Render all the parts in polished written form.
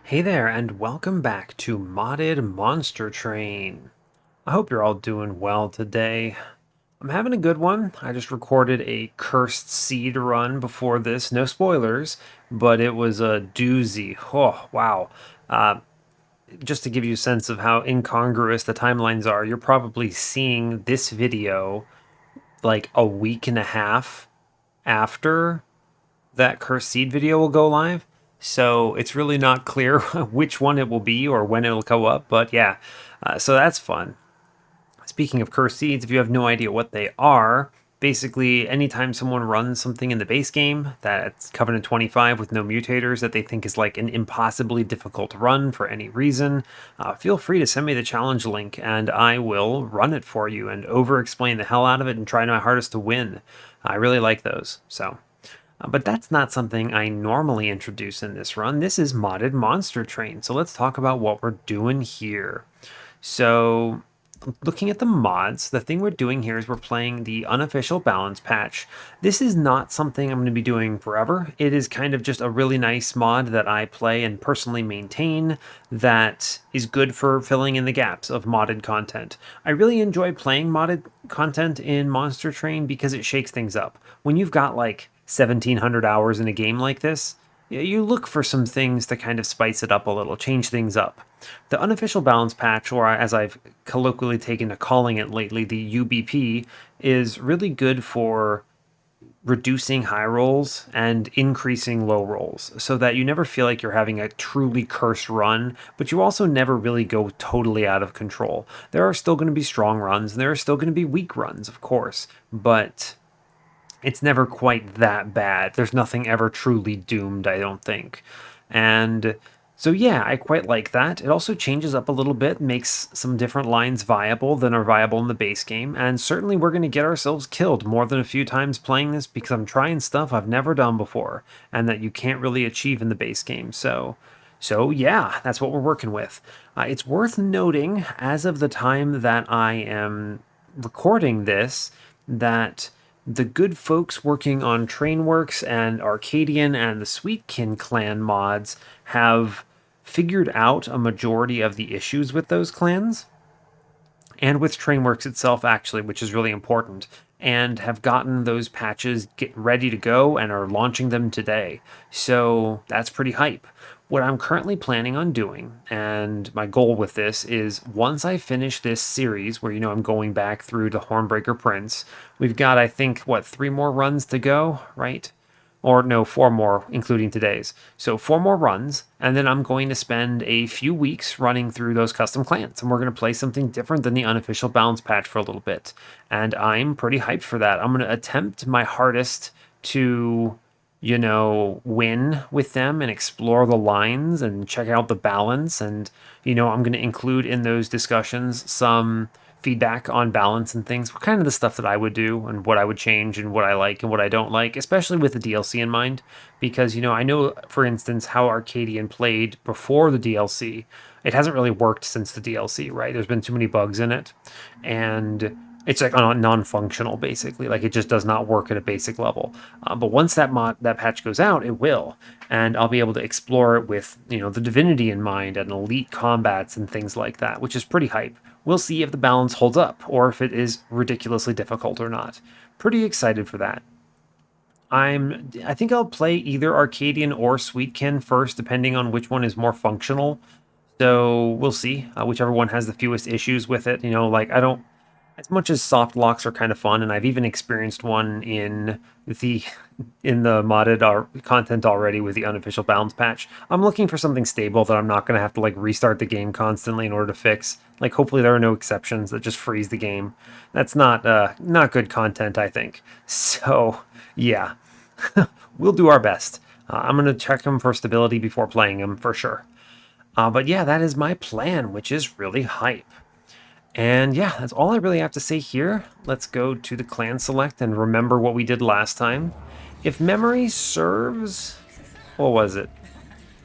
Hey there, and welcome back to Modded Monster Train. I hope you're all doing well today. I'm having a good one. I just recorded a Cursed Seed run before this. No spoilers, but it was a doozy. Oh, wow. Uh, just to give you a sense of how incongruous the timelines are, you're probably seeing this video like a week and a half after that Cursed Seed video will go live. So it's really not clear which one it will be or when it'll go up. But yeah, so that's fun. Speaking of Cursed Seeds, if you have no idea what they are, basically anytime someone runs something in the base game that's Covenant 25 with no mutators that they think is like an impossibly difficult run for any reason, feel free to send me the challenge link and I will run it for you and over explain the hell out of it and try my hardest to win. I really like those. But that's not something I normally introduce in this run. This is Modded Monster Train. So let's talk about what we're doing here. So looking at the mods, the thing we're doing here is we're playing the Unofficial Balance Patch. This is not something I'm going to be doing forever. It is kind of just a really nice mod that I play and personally maintain that is good for filling in the gaps of modded content. I really enjoy playing modded content in Monster Train because it shakes things up. When you've got like 1,700 hours in a game like this, you look for some things to kind of spice it up a little, change things up. The Unofficial Balance Patch, or as I've colloquially taken to calling it lately, the UBP, is really good for reducing high rolls and increasing low rolls so that you never feel like you're having a truly cursed run, but you also never really go totally out of control. There are still going to be strong runs, and there are still going to be weak runs, of course, but it's never quite that bad. There's nothing ever truly doomed, I don't think. And so, yeah, I quite like that. It also changes up a little bit, makes some different lines viable than are viable in the base game. And certainly, we're going to get ourselves killed more than a few times playing this because I'm trying stuff I've never done before and that you can't really achieve in the base game. So yeah, that's what we're working with. It's worth noting, as of the time that I am recording this, that the good folks working on Trainworks and Arcadian and the Sweetkin clan mods have figured out a majority of the issues with those clans and with Trainworks itself, actually, which is really important, and have gotten those patches ready to go and are launching them today. So that's pretty hype. What I'm currently planning on doing, and my goal with this, is once I finish this series, where I'm going back through the Hornbreaker Prince, we've got, I think, what, 3 more runs to go, right? Or no, 4 more, including today's. So 4 more runs, and then I'm going to spend a few weeks running through those custom clans, and we're going to play something different than the Unofficial Balance Patch for a little bit. And I'm pretty hyped for that. I'm going to attempt my hardest to win with them and explore the lines and check out the balance. And, I'm going to include in those discussions some feedback on balance and things, kind of the stuff that I would do and what I would change and what I like and what I don't like, especially with the DLC in mind. Because, I know, for instance, how Arcadian played before the DLC. It hasn't really worked since the DLC, right? There's been too many bugs in it. And it's like non-functional, basically. Like, it just does not work at a basic level. But once that patch goes out, it will, and I'll be able to explore it with the Divinity in mind and elite combats and things like that, which is pretty hype. We'll see if the balance holds up or if it is ridiculously difficult or not. Pretty excited for that. I think I'll play either Arcadian or Sweetkin first, depending on which one is more functional. So we'll see. Whichever one has the fewest issues with it. Like, I don't, as much as soft locks are kind of fun, and I've even experienced one the modded content already with the Unofficial Balance Patch. I'm looking for something stable that I'm not going to have to like restart the game constantly in order to fix. Like, hopefully there are no exceptions that just freeze the game. That's not good content, I think. So yeah, we'll do our best. I'm going to check them for stability before playing them for sure. But yeah, that is my plan, which is really hype. And yeah, that's all I really have to say here. Let's go to the clan select and remember what we did last time. If memory serves, what was it?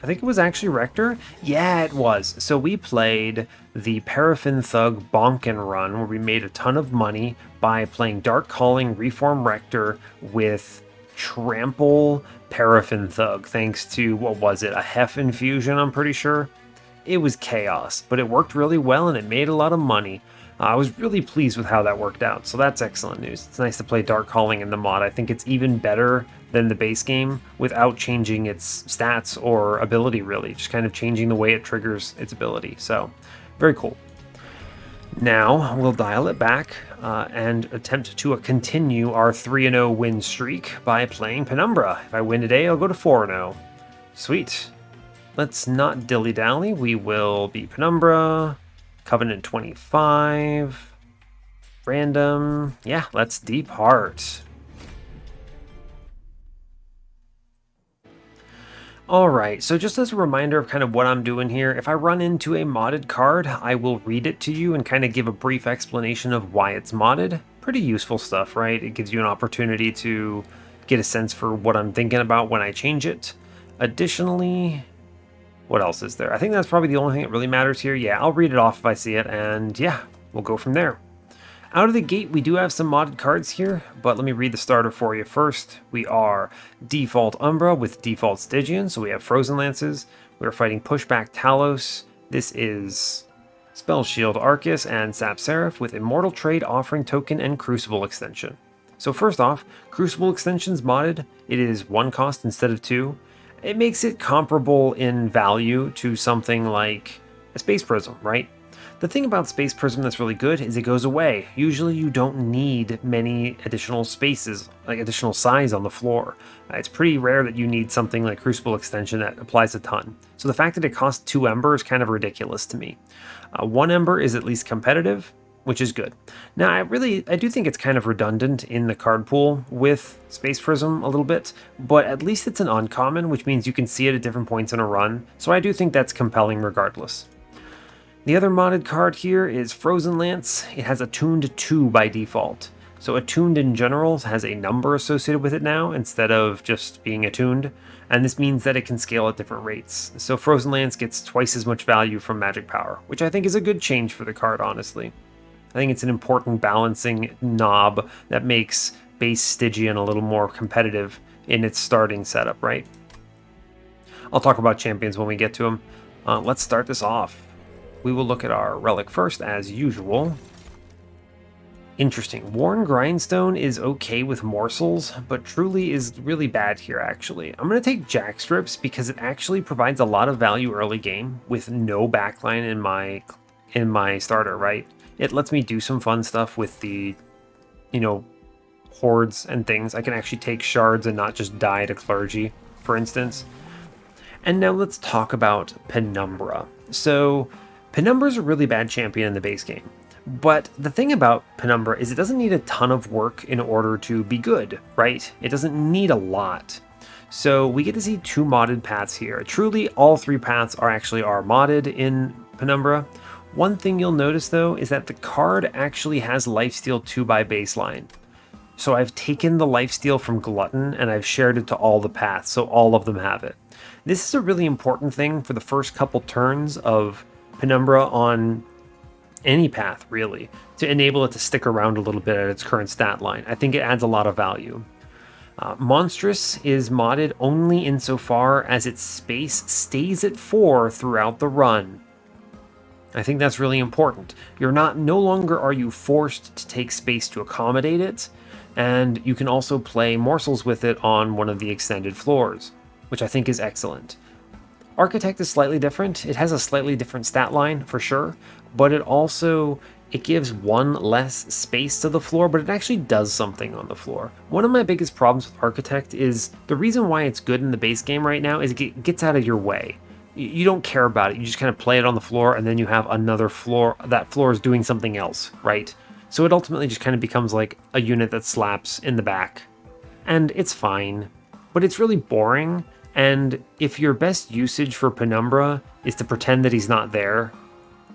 I think it was actually Rector. Yeah, it was. So we played the Paraffin Thug Bonkin run where we made a ton of money by playing Dark Calling Reform Rector with Trample Paraffin Thug, thanks to, what was it, a Hef infusion, I'm pretty sure. It was chaos, but it worked really well and it made a lot of money. I was really pleased with how that worked out, so that's excellent news. It's nice to play Dark Calling in the mod. I think it's even better than the base game without changing its stats or ability, really. Just kind of changing the way it triggers its ability, so very cool. Now we'll dial it back and attempt to continue our 3-0 win streak by playing Penumbra. If I win today, I'll go to 4-0. Sweet. Let's not dilly-dally. We will be Penumbra, Covenant 25, random. Yeah, let's depart. Alright, so just as a reminder of kind of what I'm doing here, if I run into a modded card, I will read it to you and kind of give a brief explanation of why it's modded. Pretty useful stuff, right? It gives you an opportunity to get a sense for what I'm thinking about when I change it. Additionally, what else is there? I think that's probably the only thing that really matters here. Yeah, I'll read it off if I see it, and yeah, we'll go from there. Out of the gate, we do have some modded cards here, but let me read the starter for you first. We are default Umbra with default Stygian, so we have Frozen Lances. We are fighting Pushback Talos. This is Spell Shield Arcus and Sap Seraph with Immortal Trade, Offering Token, and Crucible Extension. So first off, Crucible Extension's modded. It is 1 cost instead of 2. It makes it comparable in value to something like a Space Prism, right? The thing about Space Prism that's really good is it goes away. Usually you don't need many additional spaces, like additional size on the floor. It's pretty rare that you need something like Crucible Extension that applies a ton. So the fact that it costs 2 Ember is kind of ridiculous to me. 1 Ember is at least competitive, which is good. Now, I do think it's kind of redundant in the card pool with Space Prism a little bit, but at least it's an uncommon, which means you can see it at different points in a run. So I do think that's compelling regardless. The other modded card here is Frozen Lance. It has Attuned 2 by default. So Attuned in general has a number associated with it now instead of just being attuned, and this means that it can scale at different rates. So Frozen Lance gets twice as much value from magic power, which I think is a good change for the card, honestly. I think it's an important balancing knob that makes base Stygian a little more competitive in its starting setup, right? I'll talk about champions when we get to them. Let's start this off. We will look at our relic first, as usual. Interesting. Worn Grindstone is okay with morsels, but truly is really bad here, actually. I'm going to take Jack Strips because it actually provides a lot of value early game with no backline in my starter, right? It lets me do some fun stuff with the, hordes and things. I can actually take shards and not just die to clergy, for instance. And now let's talk about Penumbra. So Penumbra is a really bad champion in the base game, but the thing about Penumbra is it doesn't need a ton of work in order to be good, right? It doesn't need a lot. So we get to see 2 modded paths here. Truly, all 3 paths are modded in Penumbra. One thing you'll notice though is that the card actually has Lifesteal 2 by baseline. So I've taken the lifesteal from Glutton and I've shared it to all the paths, so all of them have it. This is a really important thing for the first couple turns of Penumbra on any path, really, to enable it to stick around a little bit at its current stat line. I think it adds a lot of value. Monstrous is modded only insofar as its space stays at 4 throughout the run. I think that's really important. No longer are you forced to take space to accommodate it, and you can also play morsels with it on one of the extended floors, which I think is excellent. Architect is slightly different. It has a slightly different stat line for sure, but it gives 1 less space to the floor, but it actually does something on the floor. One of my biggest problems with Architect is the reason why it's good in the base game right now is it gets out of your way. You don't care about it. You just kind of play it on the floor, and then you have another floor. That floor is doing something else, right? So it ultimately just kind of becomes like a unit that slaps in the back. And it's fine, but it's really boring. And if your best usage for Penumbra is to pretend that he's not there,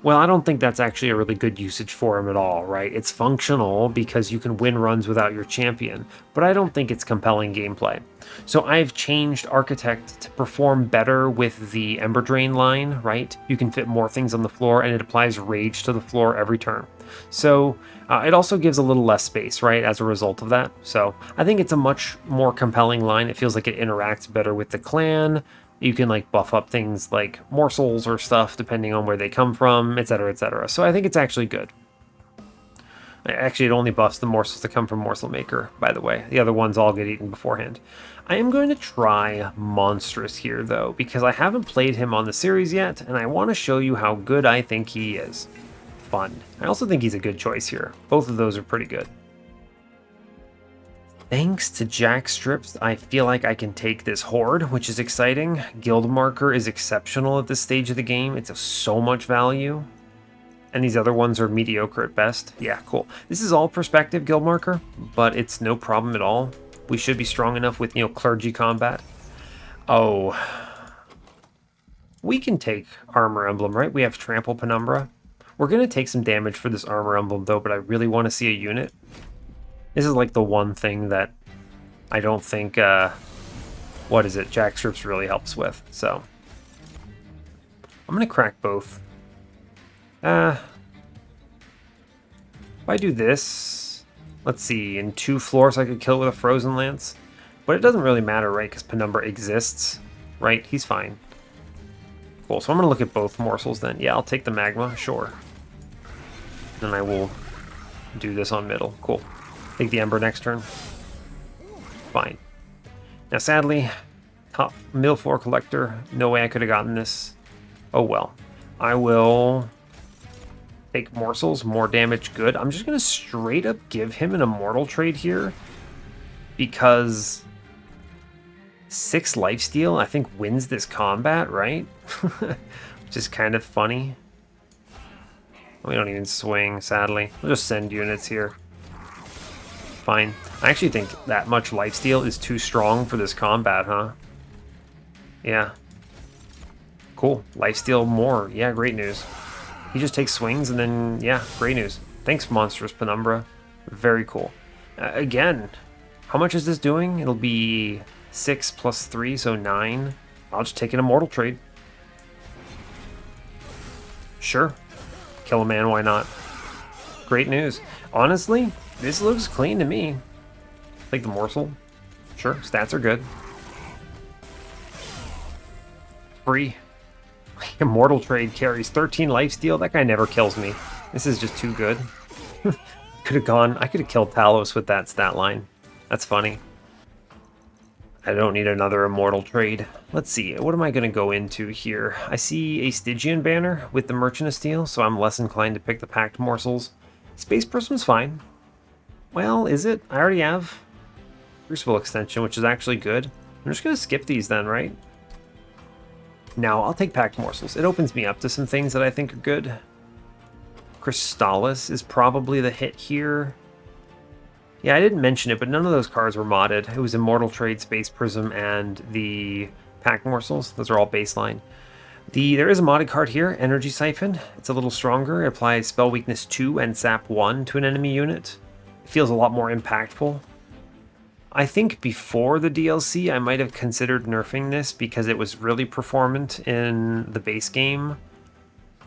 well, I don't think that's actually a really good usage for him at all, right? It's functional because you can win runs without your champion, but I don't think it's compelling gameplay. So I've changed Architect to perform better with the Ember Drain line, right? You can fit more things on the floor and it applies rage to the floor every turn. So it also gives a little less space, right, as a result of that. So I think it's a much more compelling line. It feels like it interacts better with the clan. You can like buff up things like morsels or stuff depending on where they come from, etc., etc. So I think it's actually good. Actually, it only buffs the morsels that come from Morsel Maker, by the way. The other ones all get eaten beforehand. I am going to try Monstrous here, though, because I haven't played him on the series yet, and I want to show you how good I think he is. Fun. I also think he's a good choice here. Both of those are pretty good. Thanks to Jack Strips, I feel like I can take this Horde, which is exciting. Guild Marker is exceptional at this stage of the game. It's so much value. And these other ones are mediocre at best. Yeah, cool. This is all perspective Guild Marker, but it's no problem at all. We should be strong enough with, clergy combat. Oh. We can take Armor Emblem, right? We have Trample Penumbra. We're going to take some damage for this Armor Emblem, though, but I really want to see a unit. This is like the one thing that I don't think, Jack Strips really helps with, so. I'm going to crack both. If I do this, let's see, in 2 floors I could kill with a Frozen Lance. But it doesn't really matter, right, because Penumbra exists, right? He's fine. Cool, so I'm going to look at both morsels then. Yeah, I'll take the Magma, sure. Then I will do this on middle. Cool. Take the Ember next turn. Fine. Now, sadly, top middle floor collector, no way I could have gotten this. Oh well. I will take morsels, more damage, good. I'm just going to straight up give him an immortal trade here because 6 lifesteal, I think, wins this combat, right? Which is kind of funny. We don't even swing, sadly. We'll just send units here. Fine. I actually think that much lifesteal is too strong for this combat, huh? Yeah. Cool. Lifesteal more. Yeah, great news. He just takes swings and then, yeah, great news. Thanks, Monstrous Penumbra. Very cool. Again, how much is this doing? It'll be 6 plus 3, so 9. I'll just take an immortal trade. Sure. Kill a man, why not? Great news. Honestly, this looks clean to me. Take the morsel. Sure, stats are good. Free. Immortal trade carries 13 lifesteal. That guy never kills me. This is just too good. I could have killed Talos with that stat line. That's funny. I don't need another immortal trade. Let's see, what am I going to go into here? I see a Stygian banner with the Merchant of Steel, so I'm less inclined to pick the Packed Morsels. Space Prism's fine. Well, is it? I already have Crucible Extension, which is actually good. I'm just going to skip these then, right? Now, I'll take Packed Morsels. It opens me up to some things that I think are good. Crystallis is probably the hit here. Yeah, I didn't mention it, but none of those cards were modded. It was Immortal Trade, Space Prism, and the Packed Morsels. Those are all baseline. There is a modded card here, Energy Siphon. It's a little stronger. It applies Spell Weakness 2 and Sap 1 to an enemy unit. It feels a lot more impactful. I think before the DLC, I might have considered nerfing this because it was really performant in the base game.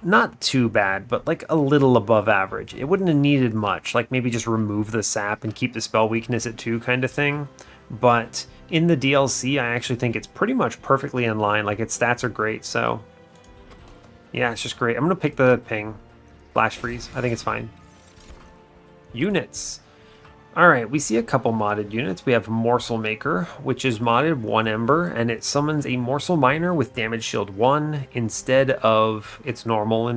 Not too bad, but like a little above average. It wouldn't have needed much, like maybe just remove the sap and keep the spell weakness at 2 kind of thing. But in the DLC, I actually think it's pretty much perfectly in line. Like, its stats are great, so yeah, it's just great. I'm going to pick the ping. Flash freeze. I think it's fine. Units. Alright, we see a couple modded units. We have Morsel Maker, which is modded 1 Ember, and it summons a Morsel Miner with Damage Shield 1 instead of its normal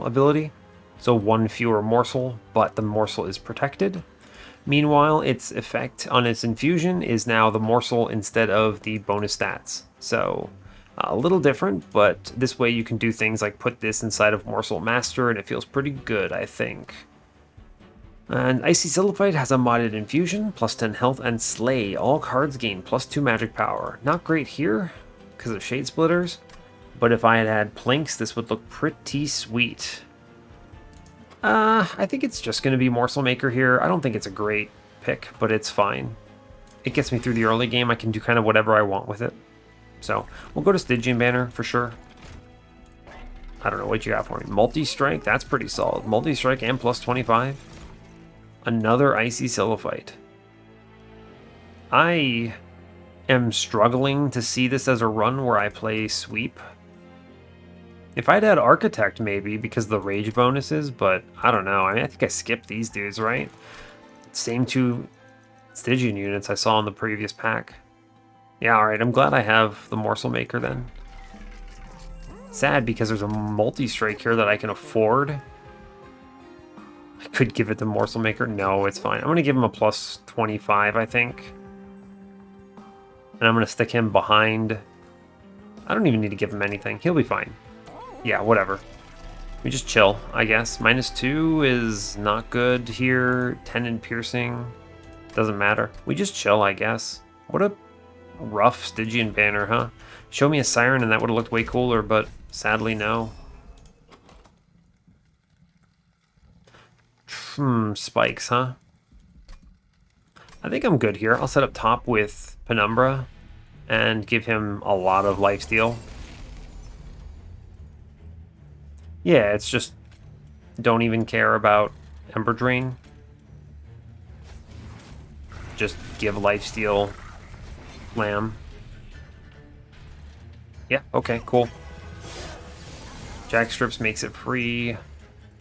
ability. So 1 fewer morsel, but the morsel is protected. Meanwhile, its effect on its infusion is now the morsel instead of the bonus stats. So a little different, but this way you can do things like put this inside of Morsel Master, and it feels pretty good, I think. And Icy Silliphite has a modded infusion, plus 10 health, and Slay. All cards gain plus 2 magic power. Not great here, because of Shade Splitters, but if I had had Plinks, this would look pretty sweet. I think it's just going to be Morsel Maker here. I don't think it's a great pick, but it's fine. It gets me through the early game. I can do kind of whatever I want with it. So, we'll go to Stygian Banner for sure. I don't know what you got for me. Multi-strike? That's pretty solid. Multi-strike and plus 25. Another Icy Silophyte. I am struggling to see this as a run where I play Sweep. If I'd had Architect, maybe, because of the Rage bonuses, but I don't know. I mean, I think I skipped these dudes, right? Same two Stygian units I saw in the previous pack. Yeah, alright, I'm glad I have the Morsel Maker then. Sad because there's a multi-strike here that I can afford. I could give it to Morsel Maker. No, it's fine. I'm going to give him a plus 25, I think. And I'm going to stick him behind. I don't even need to give him anything. He'll be fine. Yeah, whatever. We just chill, I guess. -2 is not good here. 10 in piercing. Doesn't matter. We just chill, I guess. What a rough Stygian banner, huh? Show me a Siren and that would have looked way cooler, but sadly no. Spikes, huh? I think I'm good here. I'll set up top with Penumbra and give him a lot of lifesteal. Yeah, it's just don't even care about Ember Drain. Just give lifesteal Lamb. Yeah, okay, cool. Jack Strips makes it free.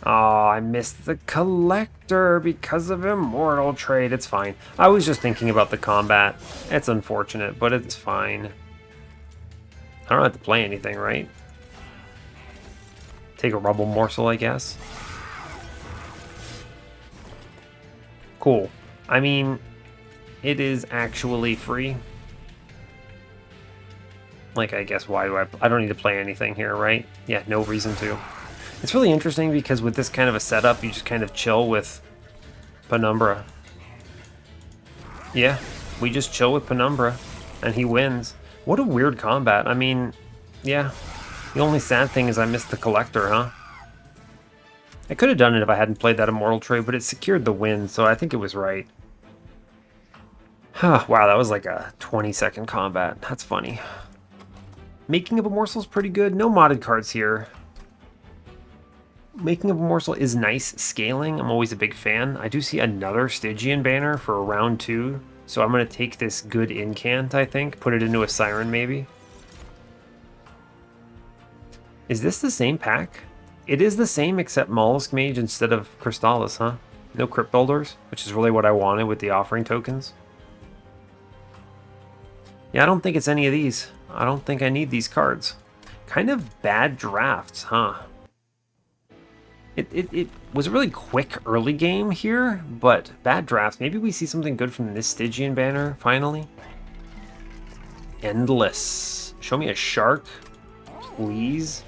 Oh, I missed the Collector because of Immortal Trade. It's fine. I was just thinking about the combat. It's unfortunate, but it's fine. I don't have to play anything, right? Take a Rubble Morsel, I guess. Cool. I mean, it is actually free. Like, I guess, why do I don't need to play anything here, right? Yeah, no reason to. It's really interesting because with this kind of a setup, you just kind of chill with Penumbra. Yeah, we just chill with Penumbra, and he wins. What a weird combat. I mean, yeah. The only sad thing is I missed the Collector, huh? I could have done it if I hadn't played that Immortal Trade, but it secured the win, so I think it was right. Huh, wow, that was like a 20-second combat. That's funny. Making of a Morsel is pretty good. No modded cards here. Making of a Morsel is nice scaling. I'm always a big fan. I do see another Stygian banner for round 2, so I'm going to take this good incant, I think. Put it into a Siren, maybe. Is this the same pack? It is the same except Mollusk Mage instead of Crystallis, huh? No Crypt Builders, which is really what I wanted with the offering tokens. Yeah, I don't think it's any of these. I don't think I need these cards. Kind of bad drafts, huh? It was a really quick early game here, but bad drafts. Maybe we see something good from this Stygian banner, finally. Endless. Show me a shark, please.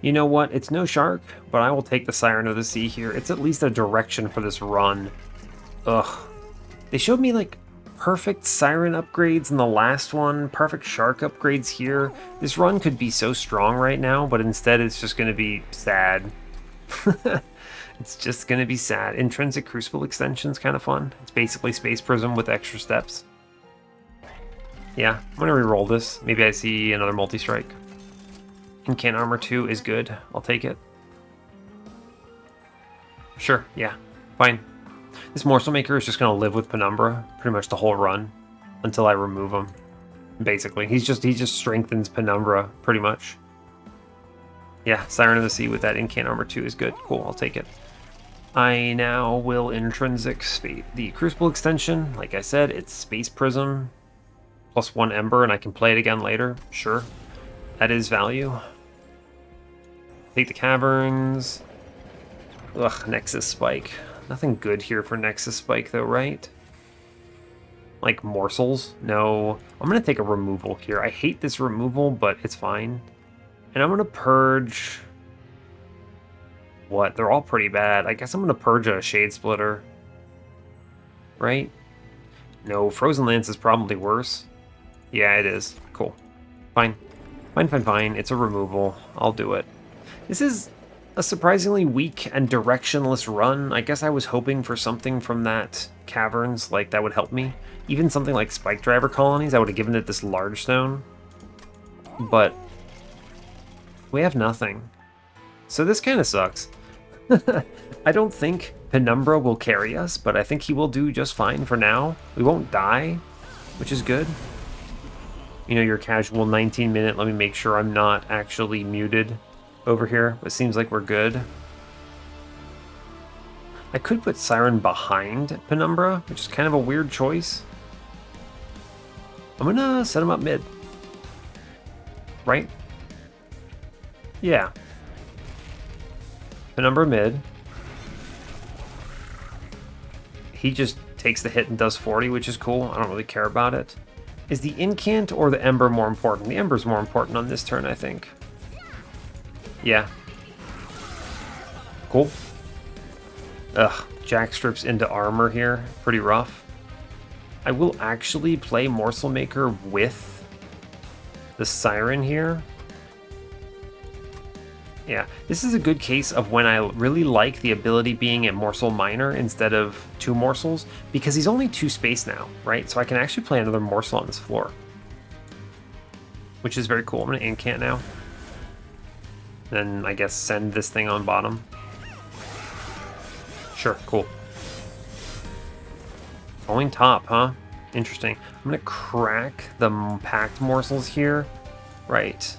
You know what? It's no shark, but I will take the Siren of the Sea here. It's at least a direction for this run. Ugh. They showed me, like, perfect Siren upgrades in the last one, perfect Shark upgrades here. This run could be so strong right now, but instead it's just going to be sad. It's just going to be sad. Intrinsic Crucible extension's kind of fun. It's basically Space Prism with extra steps. Yeah, I'm going to reroll this. Maybe I see another multi-strike. Incant Armor 2 is good. I'll take it. Sure, yeah, fine. This Morsel Maker is just going to live with Penumbra pretty much the whole run until I remove him. Basically, he just strengthens Penumbra pretty much. Yeah, Siren of the Sea with that Incant Armor 2 is good. Cool, I'll take it. I now will Intrinsic the Crucible extension. Like I said, it's Space Prism plus 1 Ember, and I can play it again later. Sure, that is value. Take the Caverns. Ugh, Nexus Spike. Nothing good here for Nexus Spike, though, right? Like morsels? No. I'm going to take a removal here. I hate this removal, but it's fine. And I'm going to purge... What? They're all pretty bad. I guess I'm going to purge a Shade Splitter. Right? No, Frozen Lance is probably worse. Yeah, it is. Cool. Fine. Fine, fine, fine. It's a removal. I'll do it. This is a surprisingly weak and directionless run. I guess I was hoping for something from that Caverns, like that would help me. Even something like Spike Driver Colonies, I would have given it this large stone. But We have nothing. So this kind of sucks. I don't think Penumbra will carry us, but I think he will do just fine for now. We won't die, which is good. You know, your casual 19-minute, let me make sure I'm not actually muted over here. It seems like we're good. I could put Siren behind Penumbra, which is kind of a weird choice. I'm gonna set him up mid. Right? Yeah. Penumbra mid. He just takes the hit and does 40, which is cool. I don't really care about it. Is the Incant or the Ember more important? The Ember's more important on this turn, I think. Yeah. Cool. Ugh, Jackstrips into armor here. Pretty rough. I will actually play Morsel Maker with the Siren here. Yeah, this is a good case of when I really like the ability being a Morsel Miner instead of 2 morsels, because he's only 2 space now, right? So I can actually play another morsel on this floor, which is very cool. I'm going to Incant now. Then I guess send this thing on bottom. Sure, cool. Going top, huh? Interesting. I'm going to crack the packed morsels here. Right.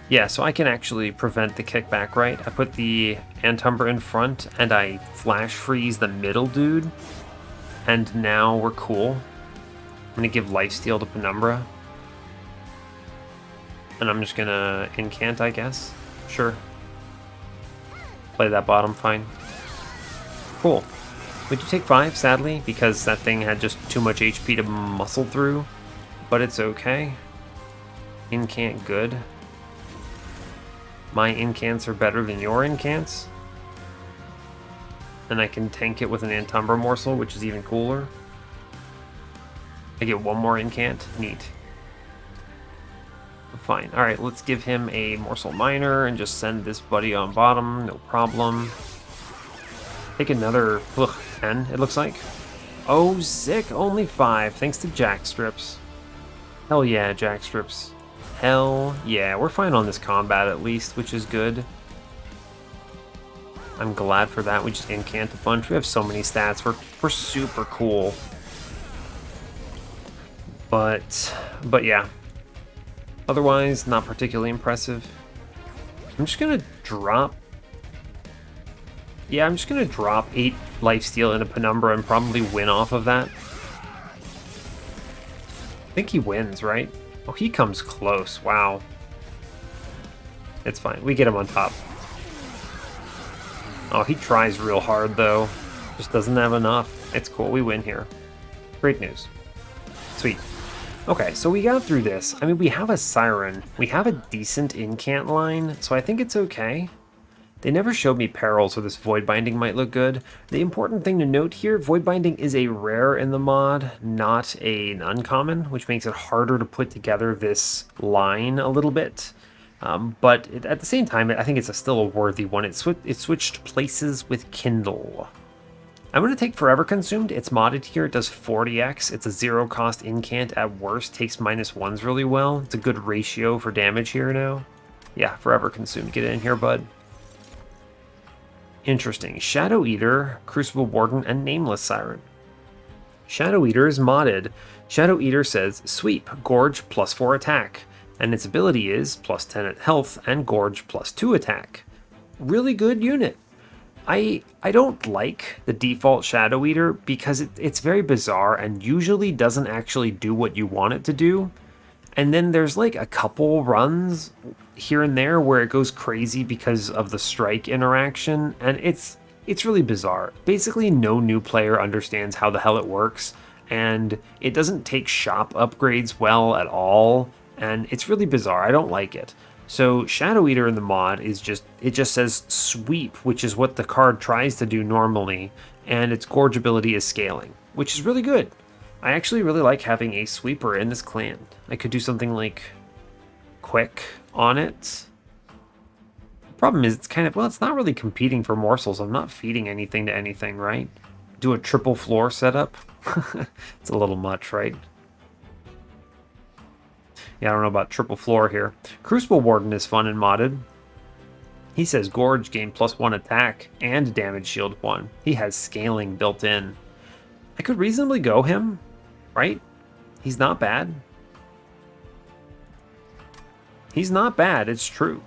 Yeah, so I can actually prevent the kickback, right? I put the Antumbra in front, and I flash freeze the middle dude, and now we're cool. I'm going to give Lifesteal to Penumbra. And I'm just going to Incant, I guess. Sure. Play that bottom, fine. Cool. We do take 5, sadly, because that thing had just too much HP to muscle through. But it's okay. Incant good. My Incants are better than your Incants. And I can tank it with an Antumbra morsel, which is even cooler. I get 1 more Incant. Neat. Fine. Alright, let's give him a Morsel Miner and just send this buddy on bottom. No problem. Take another 10, it looks like. Oh, sick. Only 5. Thanks to Jackstrips. Hell yeah, Jackstrips. Hell yeah, we're fine on this combat at least, which is good. I'm glad for that. We just Incant a bunch. We have so many stats. We're super cool. But yeah. Otherwise, not particularly impressive. I'm just gonna drop. Yeah, I'm just gonna drop 8 lifesteal into Penumbra and probably win off of that. I think he wins, right? Oh, he comes close. Wow. It's fine. We get him on top. Oh, he tries real hard, though. Just doesn't have enough. It's cool. We win here. Great news. Sweet. Okay, so we got through this. I mean, we have a Siren. We have a decent Incant line, so I think it's okay. They never showed me perils, so this Void Binding might look good. The important thing to note here, Void Binding is a rare in the mod, not an uncommon, which makes it harder to put together this line a little bit. But at the same time, I think it's still a worthy one. It switched places with Kindle. I'm going to take Forever Consumed. It's modded here. It does 40x. It's a 0-cost Incant at worst. Takes -1s really well. It's a good ratio for damage here now. Yeah, Forever Consumed. Get in here, bud. Interesting. Shadow Eater, Crucible Warden, and Nameless Siren. Shadow Eater is modded. Shadow Eater says Sweep, Gorge, +4 attack. And its ability is +10 at health and Gorge +2 attack. Really good unit. I don't like the default Shadow Eater because it's very bizarre and usually doesn't actually do what you want it to do. And then there's like a couple runs here and there where it goes crazy because of the strike interaction, and it's really bizarre. Basically, no new player understands how the hell it works, and it doesn't take shop upgrades well at all, and it's really bizarre. I don't like it. So Shadow Eater in the mod is just says Sweep, which is what the card tries to do normally, and its Gorge ability is scaling, which is really good. I actually really like having a sweeper in this clan. I could do something like quick on it. The problem is it's kind of, well, it's not really competing for morsels. I'm not feeding anything to anything, right? Do a triple floor setup. It's a little much, right? Yeah, I don't know about triple floor here. Crucible Warden is fun and modded. He says Gorge gain +1 attack and damage shield 1. He has scaling built in. I could reasonably go him, right? He's not bad. He's not bad, it's true.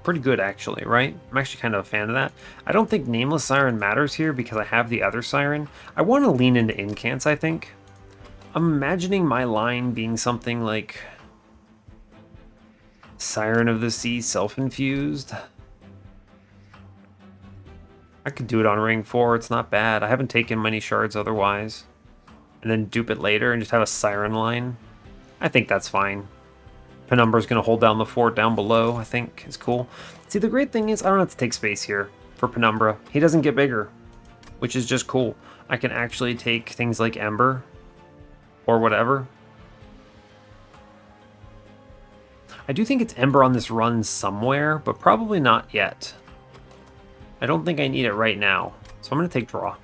Pretty good, actually, right? I'm actually kind of a fan of that. I don't think Nameless Siren matters here because I have the other Siren. I want to lean into incants, I think. I'm imagining my line being something like Siren of the Sea self-infused. I could do it on ring 4, it's not bad. I haven't taken many shards otherwise. And then dupe it later and just have a Siren line. I think that's fine. Penumbra's going to hold down the fort down below, I think is cool. See, the great thing is I don't have to take space here for Penumbra. He doesn't get bigger, which is just cool. I can actually take things like Ember or whatever. I do think it's Ember on this run somewhere, but probably not yet. I don't think I need it right now, so I'm going to take draw.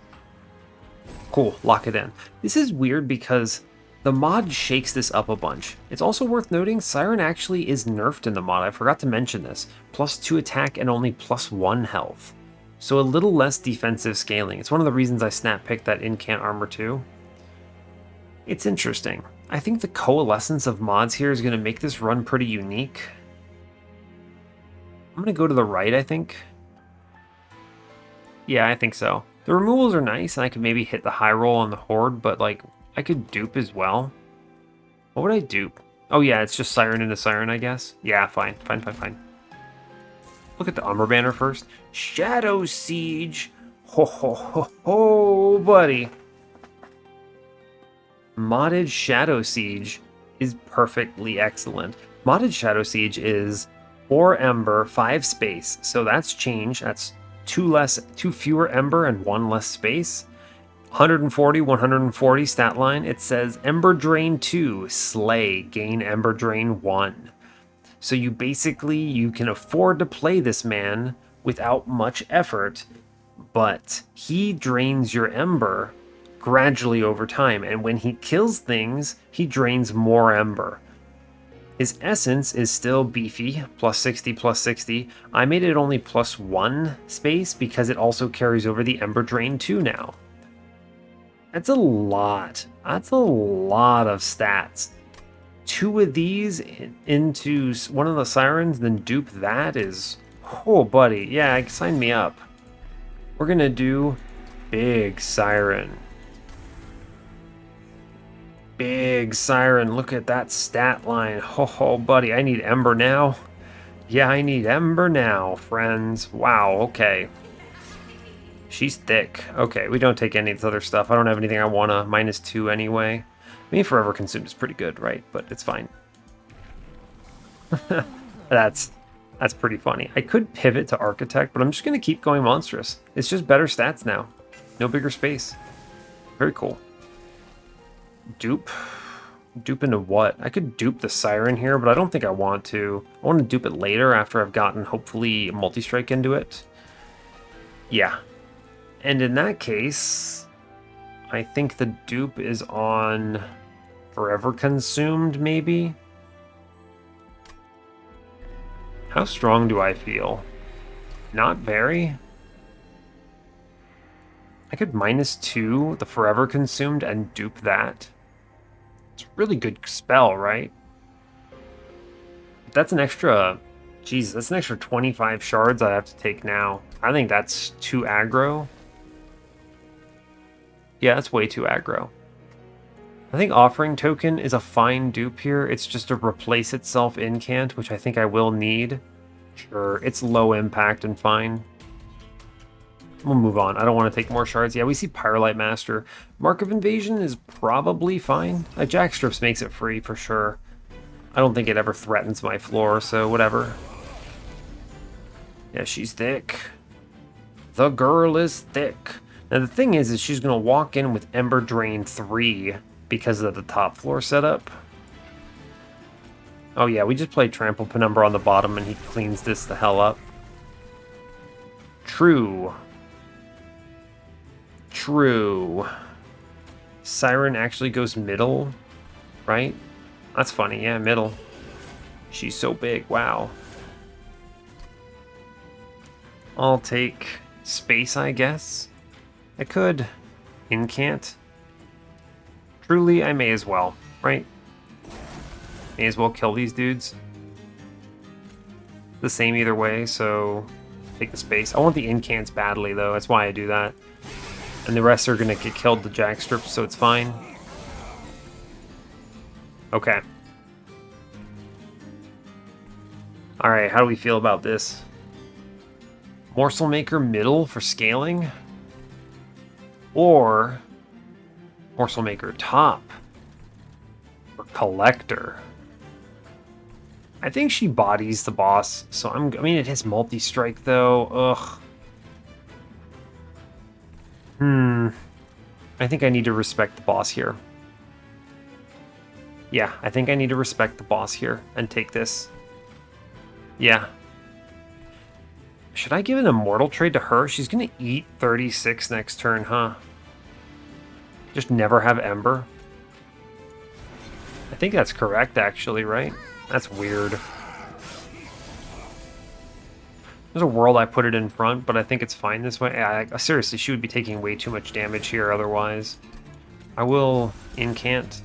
Cool, lock it in. This is weird because the mod shakes this up a bunch. It's also worth noting Siren actually is nerfed in the mod. I forgot to mention this. +2 attack and only +1 health. So a little less defensive scaling. It's one of the reasons I snap picked that incant armor too. It's interesting. I think the coalescence of mods here is going to make this run pretty unique. I'm going to go to the right, I think. Yeah, I think so. The removals are nice, and I could maybe hit the high roll on the Horde, but like, I could dupe as well. What would I dupe? Oh yeah, it's just Siren into Siren, I guess. Yeah, fine. Look at the Umbra banner first. Shadow Siege! Ho ho ho ho, buddy! Modded Shadow Siege is perfectly excellent. Modded Shadow Siege is 4 Ember, 5 space, so that's change. That's 2 fewer Ember and 1 less space. 140, 140 stat line. It says Ember Drain 2, Slay, gain Ember Drain 1. So you can afford to play this man without much effort, but he drains your Ember gradually over time, and when he kills things, he drains more Ember. His essence is still beefy, +60, +60. I made it only +1 space because it also carries over the Ember Drain 2 now. That's a lot. That's a lot of stats. 2 of these into one of the Sirens, then dupe that is... Oh, buddy. Yeah, sign me up. We're going to do Big Siren. Big Siren, look at that stat line. Oh, buddy, I need Ember now. Yeah, I need Ember now, friends. Wow, okay. She's thick. Okay, we don't take any of this other stuff. I don't have anything I want to -2 anyway. I mean, Forever Consumed is pretty good, right? But it's fine. That's pretty funny. I could pivot to Architect, but I'm just going to keep going Monstrous. It's just better stats now. No bigger space. Very cool. Dupe? Dupe into what? I could dupe the Siren here, but I don't think I want to. I want to dupe it later after I've gotten, hopefully, multi-strike into it. Yeah. And in that case, I think the dupe is on Forever Consumed, maybe? How strong do I feel? Not very. I could -2 the Forever Consumed and dupe that. It's a really good spell, right? That's an extra... Jeez, that's an extra 25 shards I have to take now. I think that's too aggro. Yeah, that's way too aggro. I think Offering Token is a fine dupe here. It's just a replace itself incant, which I think I will need. Sure, it's low impact and fine. We'll move on. I don't want to take more shards. Yeah, we see Pyrolite Master. Mark of Invasion is probably fine. Jack Strips makes it free for sure. I don't think it ever threatens my floor, so whatever. Yeah, she's thick. The girl is thick. Now the thing is she's going to walk in with Ember Drain 3 because of the top floor setup. Oh yeah, we just played Trample Penumbra on the bottom and he cleans this the hell up. True. Siren actually goes middle, right? That's funny, yeah, middle. She's so big, wow. I'll take space, I guess. I could incant. Truly, I may as well, right? May as well kill these dudes. The same either way, so take the space. I want the incants badly, though. That's why I do that. And the rest are going to get killed to jackstrip, so it's fine. Okay. Alright, how do we feel about this? Morsel Maker middle for scaling? Or Morsel Maker top for collector? I think she bodies the boss, so I mean, it has multi-strike, though. Ugh. I think I need to respect the boss here. Yeah, I think I need to respect the boss here and take this. Yeah. Should I give an immortal trade to her? She's gonna eat 36 next turn, huh? Just never have Ember? I think that's correct, actually, right? That's weird. There's a world I put it in front, but I think it's fine this way. Seriously, she would be taking way too much damage here otherwise. I will incant.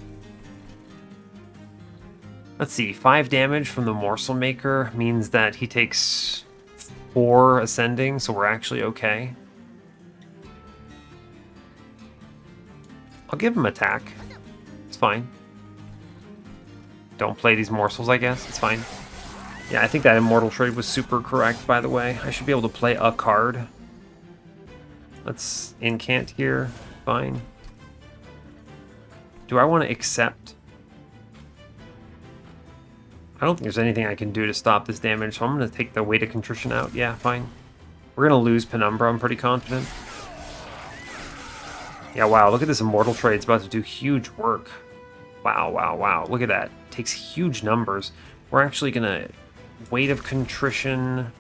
Let's see, 5 damage from the Morsel Maker means that he takes 4 ascending, so we're actually okay. I'll give him attack. It's fine. Don't play these morsels, I guess. It's fine. Yeah, I think that immortal trade was super correct, by the way. I should be able to play a card. Let's incant here. Fine. Do I want to accept? I don't think there's anything I can do to stop this damage, so I'm going to take the Weight of Contrition out. Yeah, fine. We're going to lose Penumbra, I'm pretty confident. Yeah, wow, look at this immortal trade. It's about to do huge work. Wow, wow, wow. Look at that. Takes huge numbers. We're actually going to Weight of Contrition,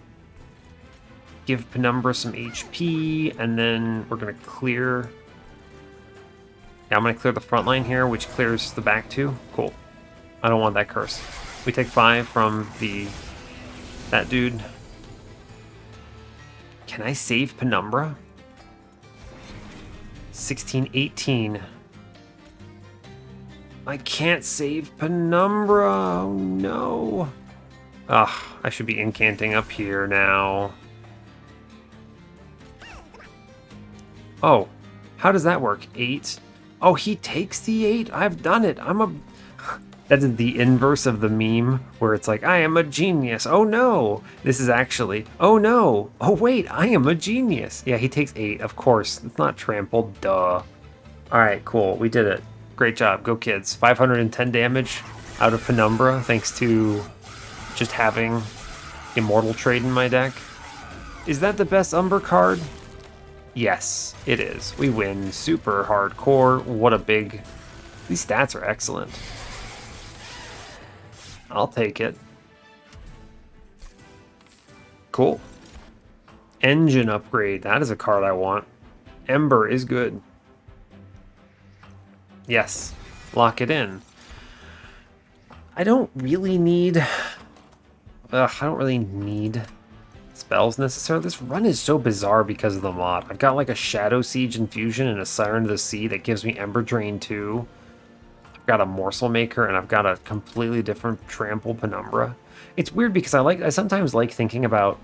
give Penumbra some HP, and then we're going to clear. Yeah, I'm going to clear the front line here, which clears the back too. Cool. I don't want that curse. We take 5 from that dude. Can I save Penumbra? 16, 18. I can't save Penumbra. Oh, no. Ugh, I should be incanting up here now. Oh, how does that work? 8? Oh, he takes the 8? I've done it. That is the inverse of the meme where it's like, I am a genius. Oh no. This is actually, oh no. Oh wait, I am a genius. Yeah, he takes 8, of course. It's not trampled, duh. Alright, cool. We did it. Great job. Go kids. 510 damage out of Penumbra thanks to just having Immortal Trade in my deck. Is that the best Umbra card? Yes, it is. We win. Super hardcore. What a big... These stats are excellent. I'll take it. Cool. Engine upgrade. That is a card I want. Ember is good. Yes. Lock it in. I don't really need... I don't really need spells necessarily. This run is so bizarre because of the mod. I've got like a Shadow Siege Infusion and a Siren of the Sea that gives me Ember Drain 2. I've got a Morsel Maker and I've got a completely different Trample Penumbra. It's weird because I sometimes like thinking about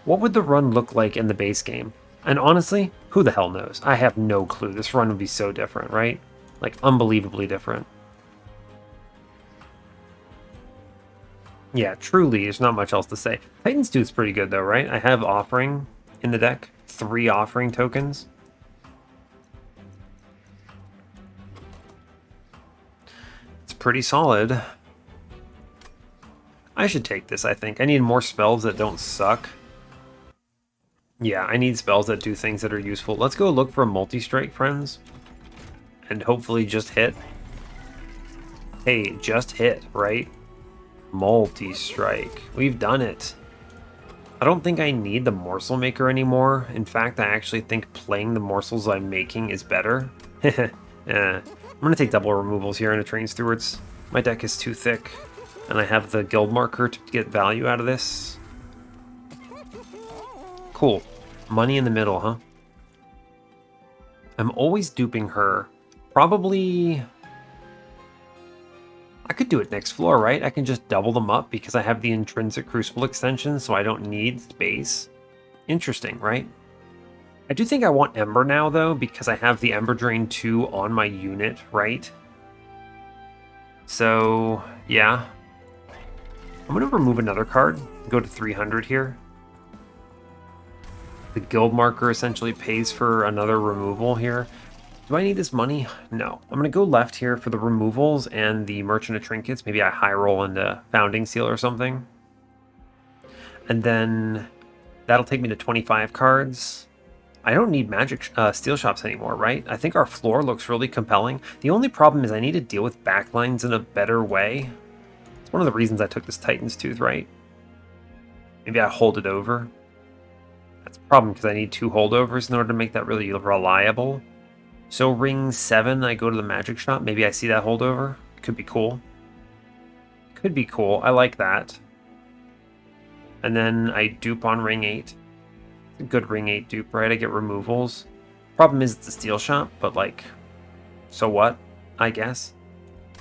what would the run look like in the base game. And honestly, who the hell knows? I have no clue. This run would be so different, right? Like unbelievably different. Yeah, truly, there's not much else to say. Titan's Tooth's pretty good though, right? I have Offering in the deck. 3 Offering tokens. It's pretty solid. I should take this, I think. I need more spells that don't suck. Yeah, I need spells that do things that are useful. Let's go look for a multi-strike, friends. And hopefully just hit. Hey, just hit, right? Multi-strike. We've done it. I don't think I need the Morsel Maker anymore. In fact, I actually think playing the morsels I'm making is better. I'm going to take double removals here into Train Stewards. My deck is too thick, and I have the guild marker to get value out of this. Cool. Money in the middle, huh? I'm always duping her. Probably... I could do it next floor, right? I can just double them up because I have the intrinsic Crucible extension, so I don't need space. Interesting, right? I do think I want Ember now, though, because I have the Ember Drain 2 on my unit, right? So, yeah. I'm going to remove another card, go to 300 here. The guild marker essentially pays for another removal here. Do I need this money? No. I'm going to go left here for the removals and the Merchant of Trinkets. Maybe I high roll into Founding Seal or something. And then that'll take me to 25 cards. I don't need magic steel shops anymore, right? I think our floor looks really compelling. The only problem is I need to deal with backlines in a better way. It's one of the reasons I took this Titan's Tooth, right? Maybe I hold it over. That's a problem because I need 2 holdovers in order to make that really reliable. So ring 7, I go to the magic shop. Maybe I see that holdover. Could be cool. Could be cool. I like that. And then I dupe on ring 8. It's a good ring 8 dupe, right? I get removals. Problem is it's a steel shop, but like, so what? I guess.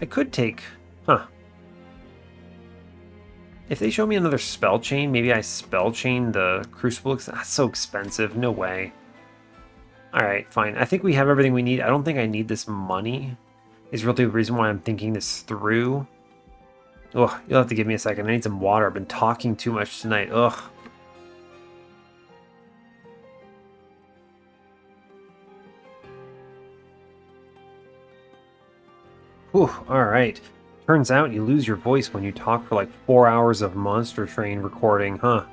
I could take... Huh. If they show me another spell chain, maybe I spell chain the Crucible. That's so expensive. No way. Alright, fine. I think we have everything we need. I don't think I need this money. Is really the reason why I'm thinking this through. Ugh, you'll have to give me a second. I need some water. I've been talking too much tonight. Ugh. Whew, alright. Turns out you lose your voice when you talk for like 4 hours of Monster Train recording, huh?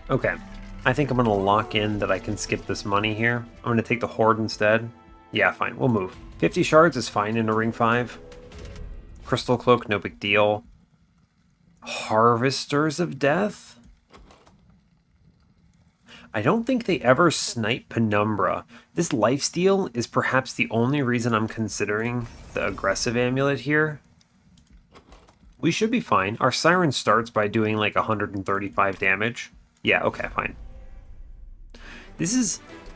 Okay. I think I'm going to lock in that I can skip this money here. I'm going to take the Horde instead. Yeah, fine. We'll move. 50 shards is fine into ring 5. Crystal Cloak, no big deal. Harvesters of Death? I don't think they ever snipe Penumbra. This lifesteal is perhaps the only reason I'm considering the aggressive amulet here. We should be fine. Our Siren starts by doing like 135 damage. Yeah, okay, fine. This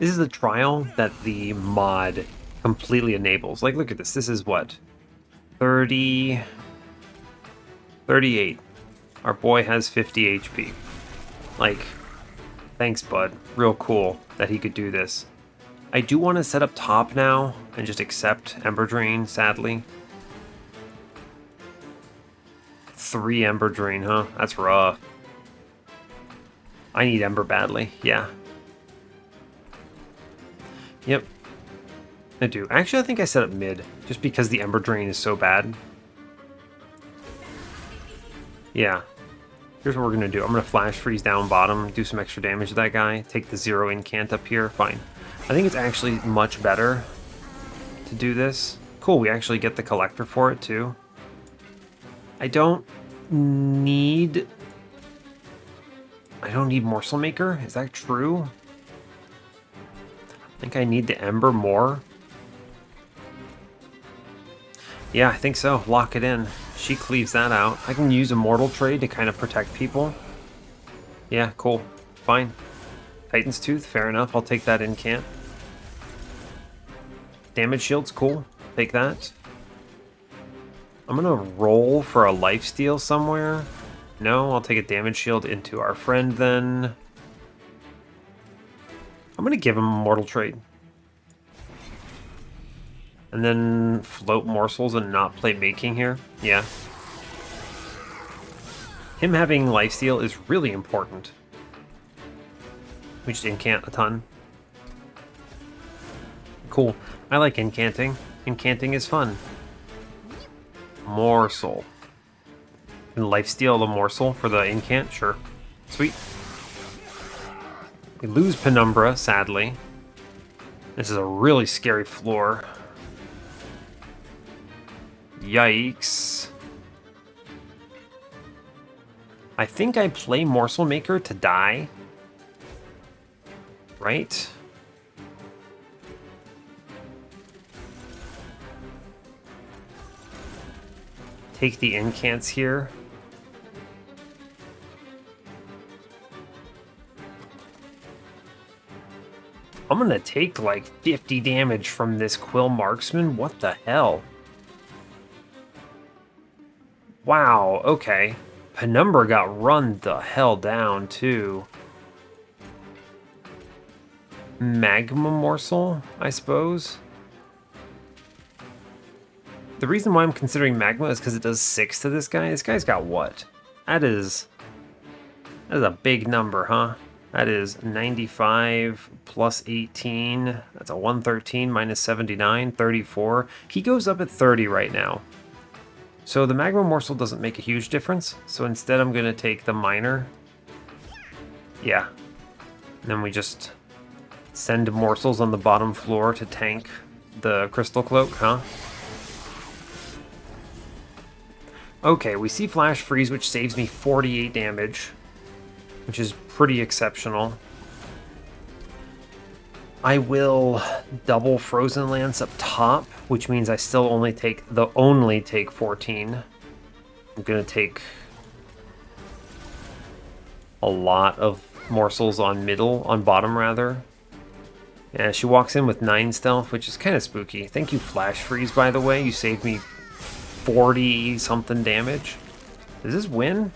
is a trial that the mod completely enables. Like, look at this. This is what? 30... 38. Our boy has 50 HP. Like, thanks, bud. Real cool that he could do this. I do want to set up top now and just accept Ember Drain, sadly. 3 Ember Drain, huh? That's rough. I need Ember badly, yeah. Yep. I do. Actually, I think I set up mid, just because the Ember Drain is so bad. Yeah. Here's what we're going to do. I'm going to Flash Freeze down bottom, do some extra damage to that guy, take the 0 incant up here, fine. I think it's actually much better to do this. Cool, we actually get the Collector for it, too. I don't need Morsel Maker. Is that true? I think I need the Ember more. Yeah, I think so. Lock it in. She cleaves that out. I can use Immortal Trade to kind of protect people. Yeah, cool. Fine. Titan's Tooth, fair enough. I'll take that incant. Damage Shield's cool. Take that. I'm gonna roll for a lifesteal somewhere. No, I'll take a damage shield into our friend then. I'm gonna give him a Mortal Trade. And then float morsels and not play making here. Yeah. Him having lifesteal is really important. We just incant a ton. Cool. I like incanting. Incanting is fun. Morsel. Can lifesteal the morsel for the incant? Sure. Sweet. We lose Penumbra, sadly. This is a really scary floor. Yikes. I think I play Morsel Maker to die. Right? take the incants here. I'm gonna take like 50 damage from this Quill Marksman. What the hell? Wow, okay. Penumbra got run the hell down, too. Magma Morsel, I suppose? The reason why I'm considering Magma is because it does 6 to this guy. This guy's got what? That is a big number, huh? That is 95 plus 18. That's a 113 minus 79, 34. He goes up at 30 right now. So the Magma Morsel doesn't make a huge difference. So instead I'm going to take the Minor. Yeah. And then we just send morsels on the bottom floor to tank the Crystal Cloak, huh? Okay, we see Flash Freeze, which saves me 48 damage, which is pretty exceptional. I will double Frozen Lance up top, which means I still only take 14. I'm gonna take a lot of morsels on bottom rather. Yeah, she walks in with 9 stealth, which is kind of spooky. Thank you, Flash Freeze, by the way. You saved me 40 something damage. Does this win?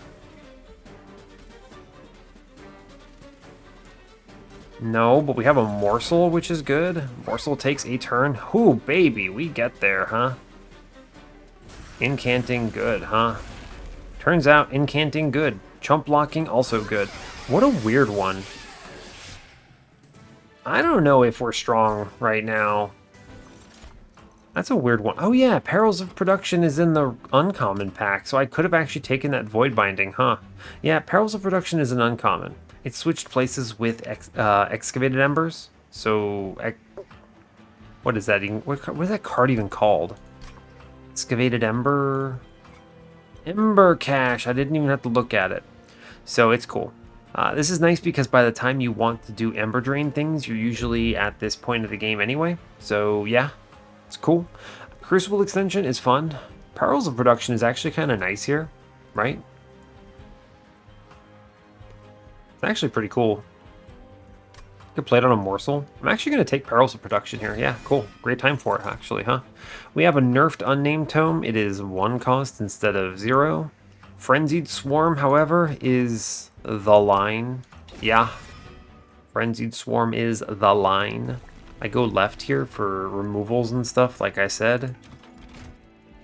No, but we have a Morsel, which is good. Morsel takes a turn. Ooh, baby, we get there, huh? Incanting good, huh? Turns out incanting good. Chump blocking also good. What a weird one. I don't know if we're strong right now. That's a weird one. Oh yeah, Perils of Production is in the uncommon pack, so I could have actually taken that Void Binding, huh? Yeah, Perils of Production is an uncommon. It switched places with Excavated Embers, so... what is that even? What is that card even called? Excavated Ember... Ember Cache. I didn't even have to look at it. So it's cool. This is nice because by the time you want to do Ember Drain things, you're usually at this point of the game anyway. So yeah, it's cool. Crucible Extension is fun. Perils of Production is actually kind of nice here, right? It's actually pretty cool. You could play it on a Morsel. I'm actually going to take Perils of Production here. Yeah, cool. Great time for it, actually, huh? We have a nerfed Unnamed Tome. It is 1 cost instead of 0. Frenzied Swarm, however, is the line. Yeah. Frenzied Swarm is the line. I go left here for removals and stuff, like I said.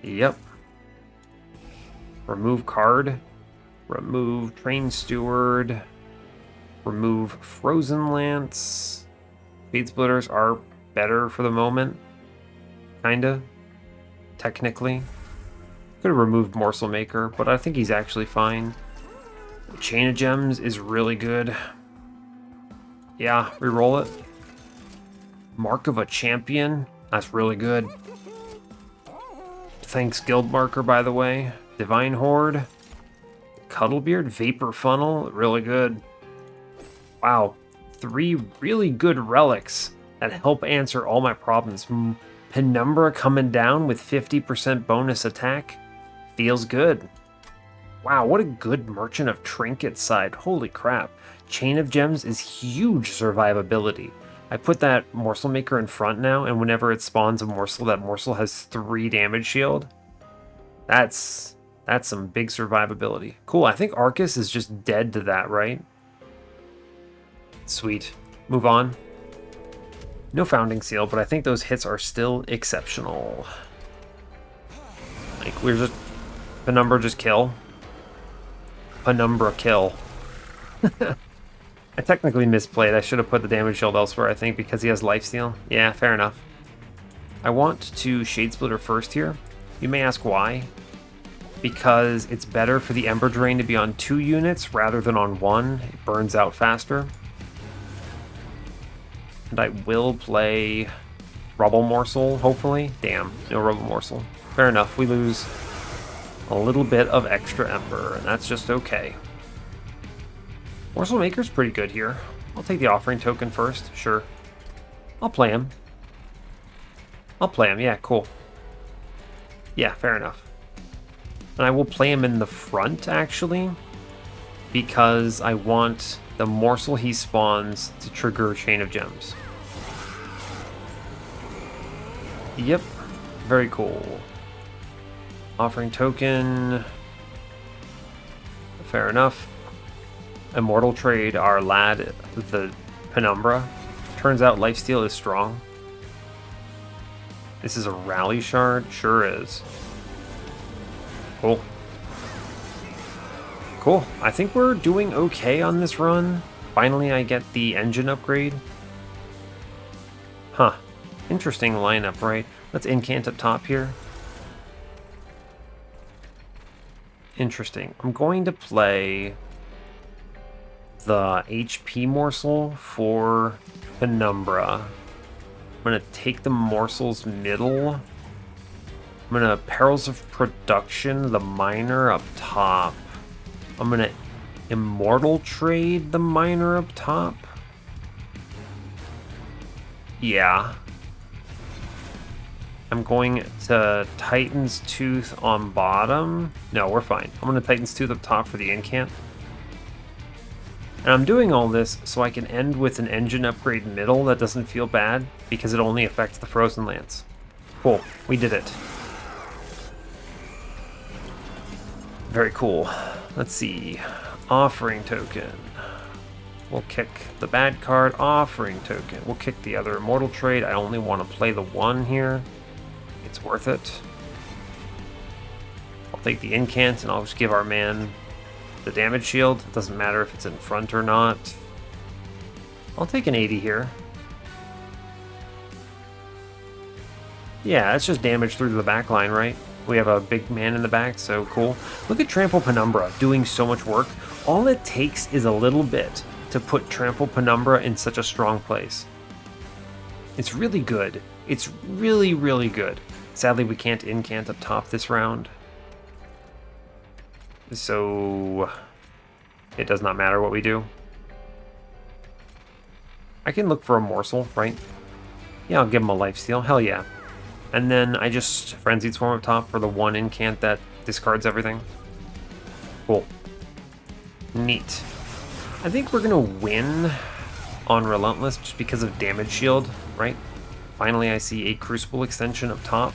Yep. Remove card. Remove Train Steward. Remove Frozen Lance. Speed Splitters are better for the moment. Kinda. Technically. Could have removed Morsel Maker, but I think he's actually fine. Chain of Gems is really good. Yeah, reroll it. Mark of a Champion. That's really good. Thanks, Guild Marker, by the way. Divine Horde. Cuddlebeard. Vapor Funnel. Really good. Wow. 3 really good relics that help answer all my problems. Penumbra coming down with 50% bonus attack. Feels good. Wow, what a good Merchant of Trinkets side. Holy crap. Chain of Gems is huge survivability. I put that Morsel Maker in front now, and whenever it spawns a Morsel, that Morsel has 3 damage shield. That's some big survivability. Cool, I think Arcus is just dead to that, right? Sweet. Move on. No Founding Seal, but I think those hits are still exceptional. Like, we're just... Penumbra just kill. Penumbra kill. I technically misplayed. I should have put the damage shield elsewhere, I think, because he has lifesteal. Yeah, fair enough. I want to Shade Splitter first here. You may ask why. Because it's better for the Ember Drain to be on 2 units rather than on 1. It burns out faster. And I will play Rubble Morsel, hopefully. Damn, no Rubble Morsel. Fair enough, we lose a little bit of extra Ember, and that's just okay. Morsel Maker's pretty good here. I'll take the Offering Token first, sure. I'll play him. Yeah, cool. Yeah, fair enough. And I will play him in the front, actually, because I want the morsel he spawns to trigger a chain of gems. Yep, very cool. Offering token. Fair enough. Immortal trade our lad, the Penumbra. Turns out lifesteal is strong. This is a rally shard? Sure is. Cool. Cool. I think we're doing okay on this run. Finally, I get the engine upgrade. Huh. Interesting lineup, right? Let's incant up top here. Interesting. I'm going to play the HP morsel for Penumbra. I'm going to take the morsel's middle. I'm going to Perils of Production the miner up top. I'm going to Immortal trade the miner up top. Yeah. I'm going to Titan's Tooth on bottom. No, we're fine. I'm going to Titan's Tooth up top for the incant. And I'm doing all this so I can end with an engine upgrade middle that doesn't feel bad because it only affects the Frozen Lance. Cool. We did it. Very cool. Let's see. Offering token. We'll kick the bad card. Offering token. We'll kick the other immortal trade. I only want to play the one here. It's worth it. I'll take the incant and I'll just give our man the damage shield. It doesn't matter if it's in front or not. I'll take an 80 here. Yeah, it's just damage through to the back line, right? We have a big man in the back, so cool. Look at Trample Penumbra doing so much work. All it takes is a little bit to put Trample Penumbra in such a strong place. It's really good. It's really, really good. Sadly, we can't incant up top this round. So it does not matter what we do. I can look for a morsel, right? Yeah, I'll give him a lifesteal. Hell yeah. And then I just Frenzied Swarm up top for the one incant that discards everything. Cool. Neat. I think we're going to win on Relentless just because of damage shield, right? Finally, I see a Crucible extension up top,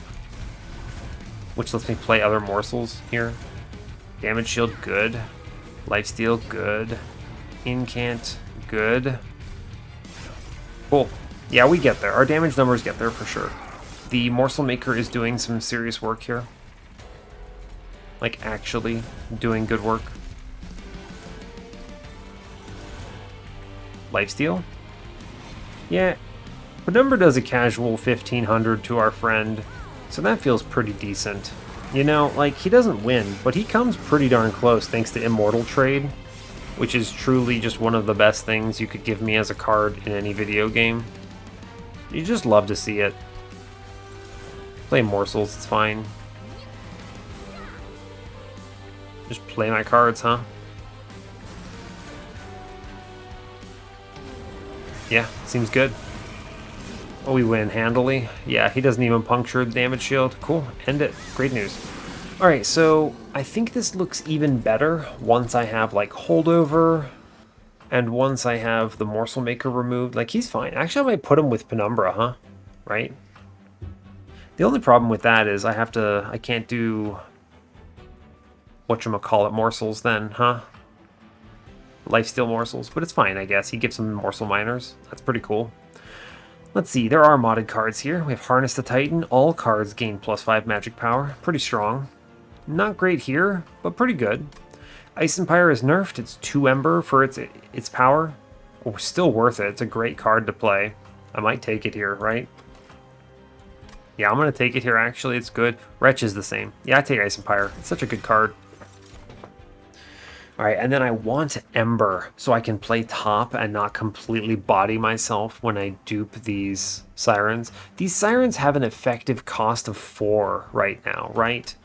which lets me play other morsels here. Damage shield, good. Lifesteal, good. Incant, good. Cool. Yeah, we get there. Our damage numbers get there for sure. The Morsel Maker is doing some serious work here. Like, actually doing good work. Lifesteal? Yeah, Penumbra does a casual 1500 to our friend, so that feels pretty decent. You know, like, he doesn't win, but he comes pretty darn close thanks to Immortal Trade, which is truly just one of the best things you could give me as a card in any video game. You just love to see it. Play morsels, it's fine. Just play my cards, huh? Yeah, seems good. Oh, we win handily. Yeah, he doesn't even puncture the damage shield. Cool, end it. Great news. Alright, so I think this looks even better once I have, like, holdover, and once I have the Morsel Maker removed. Like, he's fine. Actually, I might put him with Penumbra, huh? Right? The only problem with that is I can't do whatchamacallit morsels then, huh? Lifesteal morsels, but it's fine, I guess. He gives some morsel miners. That's pretty cool. Let's see, there are modded cards here. We have Harness the Titan. All cards gain +5 magic power. Pretty strong. Not great here, but pretty good. Ice Empire is nerfed. It's 2 Ember for its power. Oh, still worth it. It's a great card to play. I might take it here, right? Yeah, I'm going to take it here, actually. It's good. Wretch is the same. Yeah, I take Ice Empire. It's such a good card. Alright, and then I want Ember, so I can play top and not completely body myself when I dupe these Sirens. These Sirens have an effective cost of 4 right now, right?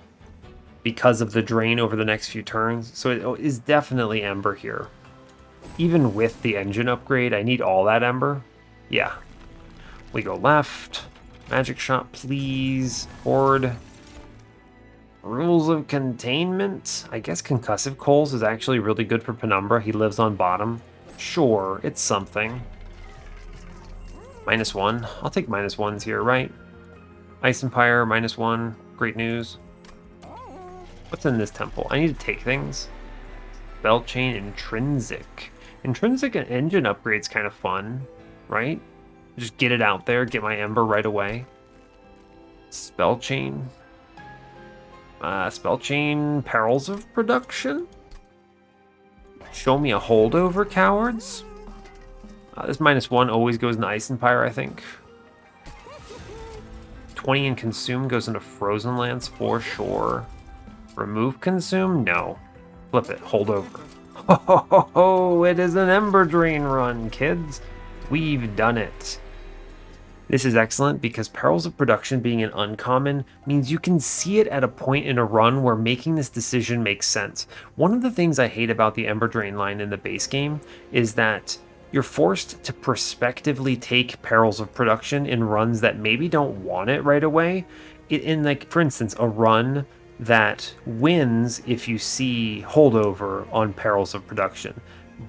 Because of the drain over the next few turns. So it is definitely Ember here. Even with the engine upgrade, I need all that Ember. Yeah. We go left. Magic Shot, please. Horde. Rules of containment. I guess concussive coals is actually really good for Penumbra. He lives on bottom. Sure, it's something. -1. I'll take -1s here, right? Ice Empire, -1. Great news. What's in this temple? I need to take things. Spell chain intrinsic. Intrinsic and engine upgrade's kind of fun, right? Just get it out there, get my Ember right away. Spell chain. Spell chain, perils of production. Show me a holdover, cowards. This -1 always goes into Ice Empire, I think. 20 in consume goes into Frozen Lands for sure. Remove consume? No. Flip it, holdover. Oh, it is an Ember Drain run, kids. We've done it. This is excellent because Perils of Production being an uncommon means you can see it at a point in a run where making this decision makes sense. One of the things I hate about the Ember Drain line in the base game is that you're forced to prospectively take Perils of Production in runs that maybe don't want it right away. In like, for instance, a run that wins if you see holdover on Perils of Production.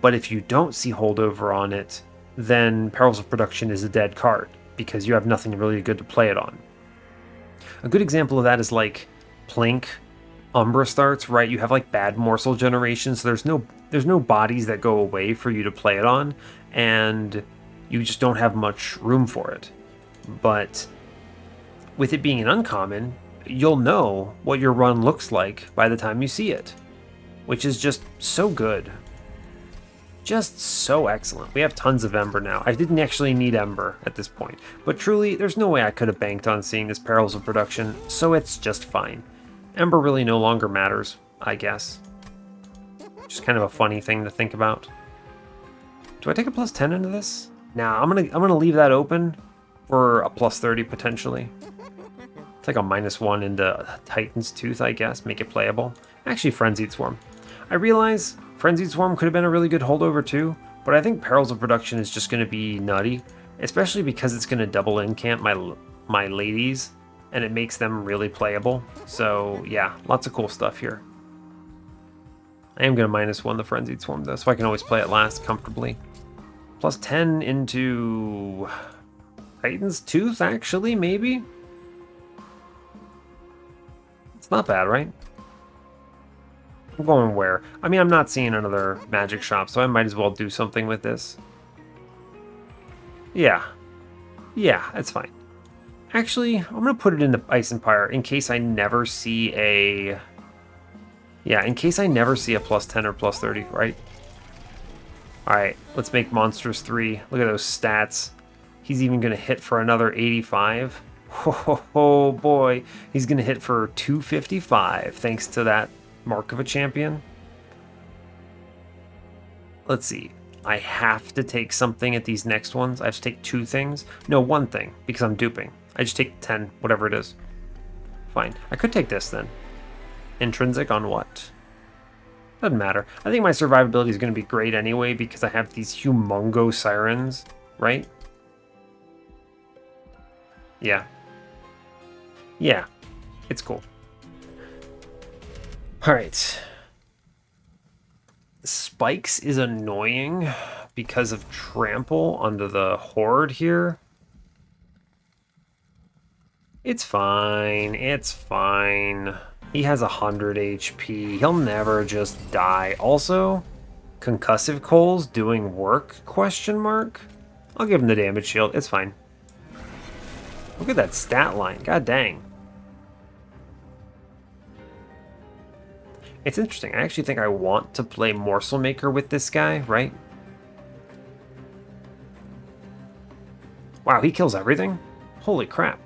But if you don't see holdover on it, then Perils of Production is a dead card because you have nothing really good to play it on. A good example of that is like Plink Umbra starts, right? You have like bad morsel generation, so there's no bodies that go away for you to play it on, and you just don't have much room for it. But with it being an uncommon, you'll know what your run looks like by the time you see it, which is just so good. Just so excellent. We have tons of Ember now. I didn't actually need Ember at this point, but truly, there's no way I could have banked on seeing this Perils of Production, so it's just fine. Ember really no longer matters, I guess. Just kind of a funny thing to think about. Do I take a +10 into this? Nah, I'm gonna leave that open for a +30 potentially. Take a -1 into Titan's Tooth, I guess, make it playable. Actually, Frenzied Swarm. I realize Frenzied Swarm could have been a really good holdover too, but I think Perils of Production is just going to be nutty, especially because it's going to double incamp my ladies, and it makes them really playable. So yeah, lots of cool stuff here. I am going to -1 the Frenzied Swarm though, so I can always play it last comfortably. +10 into Titan's Tooth, actually, maybe? It's not bad, right? I'm going where? I mean, I'm not seeing another magic shop, so I might as well do something with this. Yeah. Yeah, that's fine. Actually, I'm going to put it into Ice Empire in case I never see a... Yeah, in case I never see a +10 or +30, right? Alright, let's make Monsters 3. Look at those stats. He's even going to hit for another 85. Oh boy, he's going to hit for 255 thanks to that Mark of a Champion. Let's see. I have to take something at these next ones. I have to take 2 things. No, 1 thing, because I'm duping. I just take 10, whatever it is. Fine. I could take this then. Intrinsic on what? Doesn't matter. I think my survivability is going to be great anyway because I have these humongo sirens, right? Yeah. Yeah. It's cool. Alright. Spikes is annoying because of trample onto the horde here. It's fine. It's fine. He has 100 HP. He'll never just die. Also, concussive coals doing work? Question mark? I'll give him the damage shield. It's fine. Look at that stat line. God dang. It's interesting. I actually think I want to play Morsel Maker with this guy, right? Wow, he kills everything? Holy crap.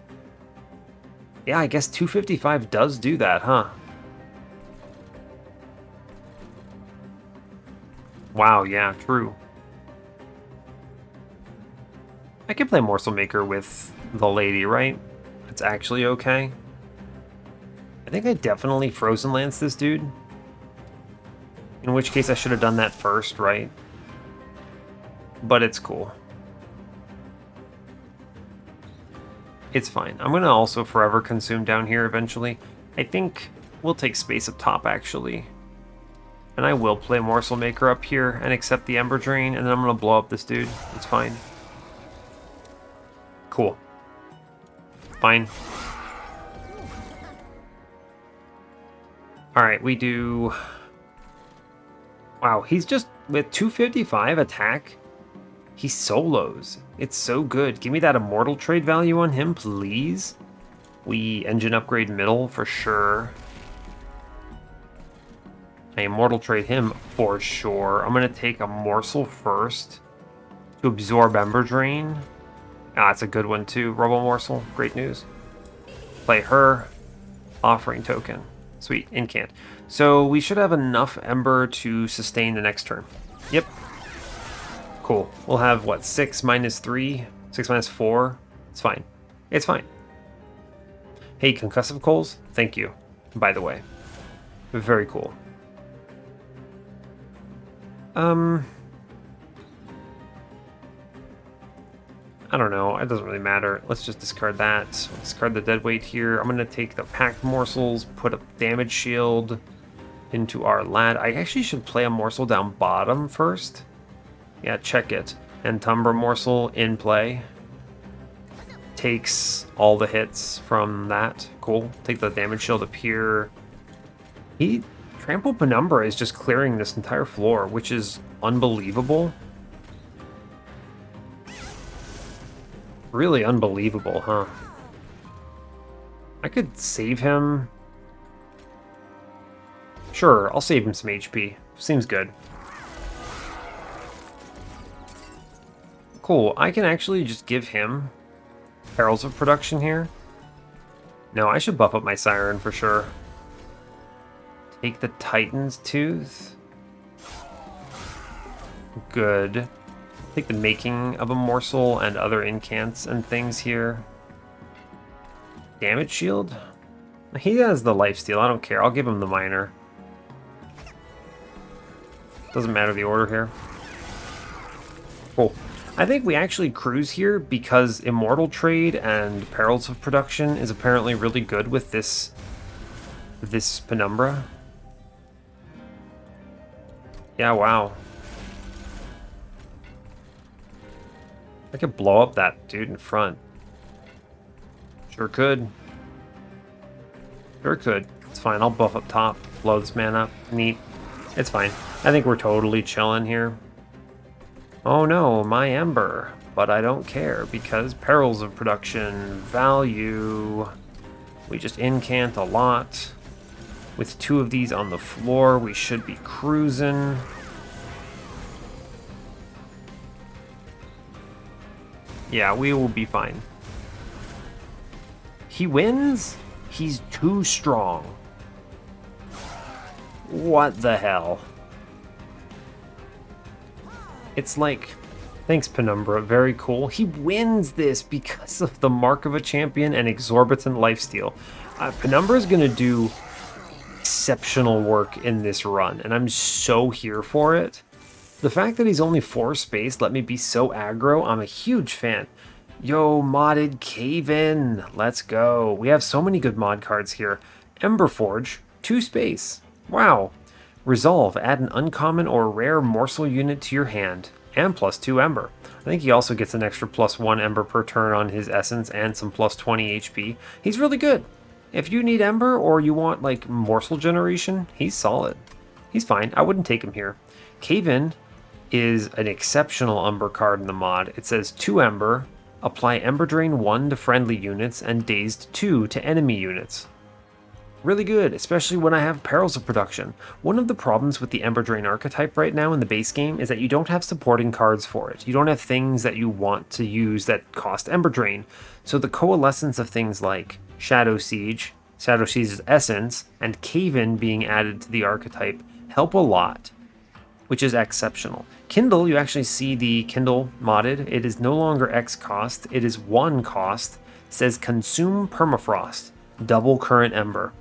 Yeah, I guess 255 does do that, huh? Wow, yeah, true. I can play Morsel Maker with the lady, right? It's actually okay. I think I definitely Frozen Lance this dude. In which case I should have done that first, right? But it's cool. It's fine. I'm going to also forever consume down here eventually. I think We'll take space up top, actually. And I will play Morsel Maker up here and accept the Ember Drain, and then I'm going to blow up this dude. It's fine. Cool. Fine. Alright, we do... Wow, he's just... With 255 attack, he solos. It's so good. Give me that Immortal trade value on him, please. We engine upgrade middle for sure. I Immortal trade him for sure. I'm going to take a Morsel first to absorb Ember Drain. Ah, that's a good one too. Robo Morsel, great news. Play her. Offering token. Sweet, incant. So we should have enough Ember to sustain the next turn. Yep. Cool. We'll have, what, 6 minus 3? 6 minus 4? It's fine. It's fine. Hey, Concussive Coals, thank you, by the way. Very cool. I don't know. It doesn't really matter. Let's just discard that. We'll discard the deadweight here. I'm going to take the packed morsels, put a damage shield into our lad. I actually should play a morsel down bottom first. Yeah, check it. And Penumbra morsel in play. Takes all the hits from that. Cool. Take the damage shield up here. Trample Penumbra is just clearing this entire floor, which is unbelievable. Really unbelievable, huh? I could save him. Sure, I'll save him some HP. Seems good. Cool, I can actually just give him Perils of Production here. No, I should buff up my Siren for sure. Take the Titan's Tooth. Good. Take the Making of a Morsel and other incants and things here. Damage shield? He has the lifesteal, I don't care. I'll give him the minor. Doesn't matter the order here. Cool. I think we actually cruise here because Immortal Trade and Perils of Production is apparently really good with this Penumbra. Yeah, wow. I could blow up that dude in front. Sure could. Sure could. It's fine, I'll buff up top. Blow this man up. Neat. It's fine. I think we're totally chilling here. Oh no, my Ember. But I don't care because Perils of Production value. We just incant a lot. With 2 of these on the floor, we should be cruising. Yeah, we will be fine. He wins? He's too strong. What the hell? It's like, thanks Penumbra, very cool. He wins this because of the Mark of a Champion and exorbitant lifesteal. Penumbra's gonna do exceptional work in this run, and I'm so here for it. The fact that he's only 4 space let me be so aggro, I'm a huge fan. Yo, modded Cave In, let's go. We have so many good mod cards here. Emberforge, 2 space. Wow. Resolve, add an uncommon or rare morsel unit to your hand, and +2 Ember. I think he also gets an extra +1 Ember per turn on his Essence and some +20 HP. He's really good. If you need Ember or you want like morsel generation, he's solid. He's fine, I wouldn't take him here. Cave In is an exceptional Umbra card in the mod. It says 2 Ember, apply Ember Drain 1 to friendly units and Dazed 2 to enemy units. Really good, especially when I have Perils of Production. One of the problems with the Ember Drain archetype right now in the base game is that you don't have supporting cards for it. You don't have things that you want to use that cost Ember Drain. So the coalescence of things like Shadow Siege's Essence, and Cave In being added to the archetype help a lot, which is exceptional. Kindle, you actually see the Kindle modded. It is no longer X cost, it is 1 cost. It says Consume Permafrost, double current Ember.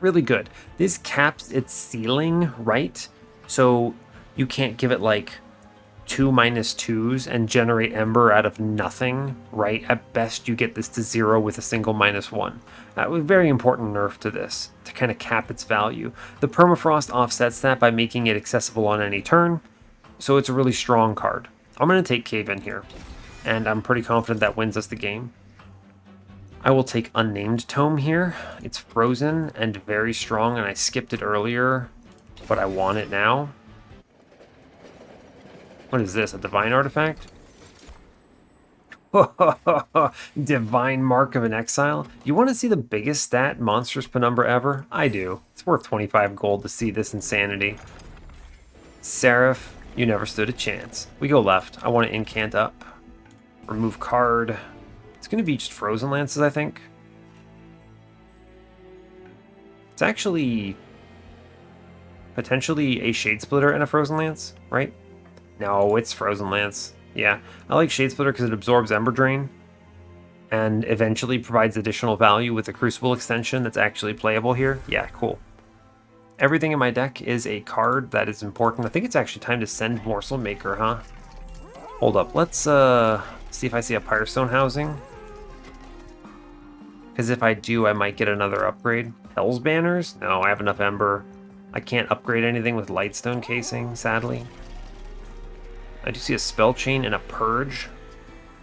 Really good. This caps its ceiling, right? So you can't give it like 2 -2s and generate Ember out of nothing, right? At best, you get this to 0 with a single -1. A very important nerf to this, to kind of cap its value. The Permafrost offsets that by making it accessible on any turn, so it's a really strong card. I'm going to take Cave In here, and I'm pretty confident that wins us the game. I will take Unnamed Tome here. It's frozen and very strong, and I skipped it earlier, but I want it now. What is this, a divine artifact? Divine Mark of an Exile? You want to see the biggest stat Monsters Penumbra ever? I do. It's worth 25 gold to see this insanity. Seraph, you never stood a chance. We go left. I want to incant up. Remove card. It's going to be just Frozen Lances, I think. It's actually potentially a Shade Splitter and a Frozen Lance, right? No, it's Frozen Lance. Yeah, I like Shade Splitter because it absorbs Ember Drain and eventually provides additional value with the Crucible extension that's actually playable here. Yeah, cool. Everything in my deck is a card that is important. I think it's actually time to send Morsel Maker, huh? Hold up, let's see if I see a Pyrestone Housing. Because if I do, I might get another upgrade. Hell's Banners? No, I have enough Ember. I can't upgrade anything with Lightstone Casing, sadly. I do see a Spell Chain and a Purge.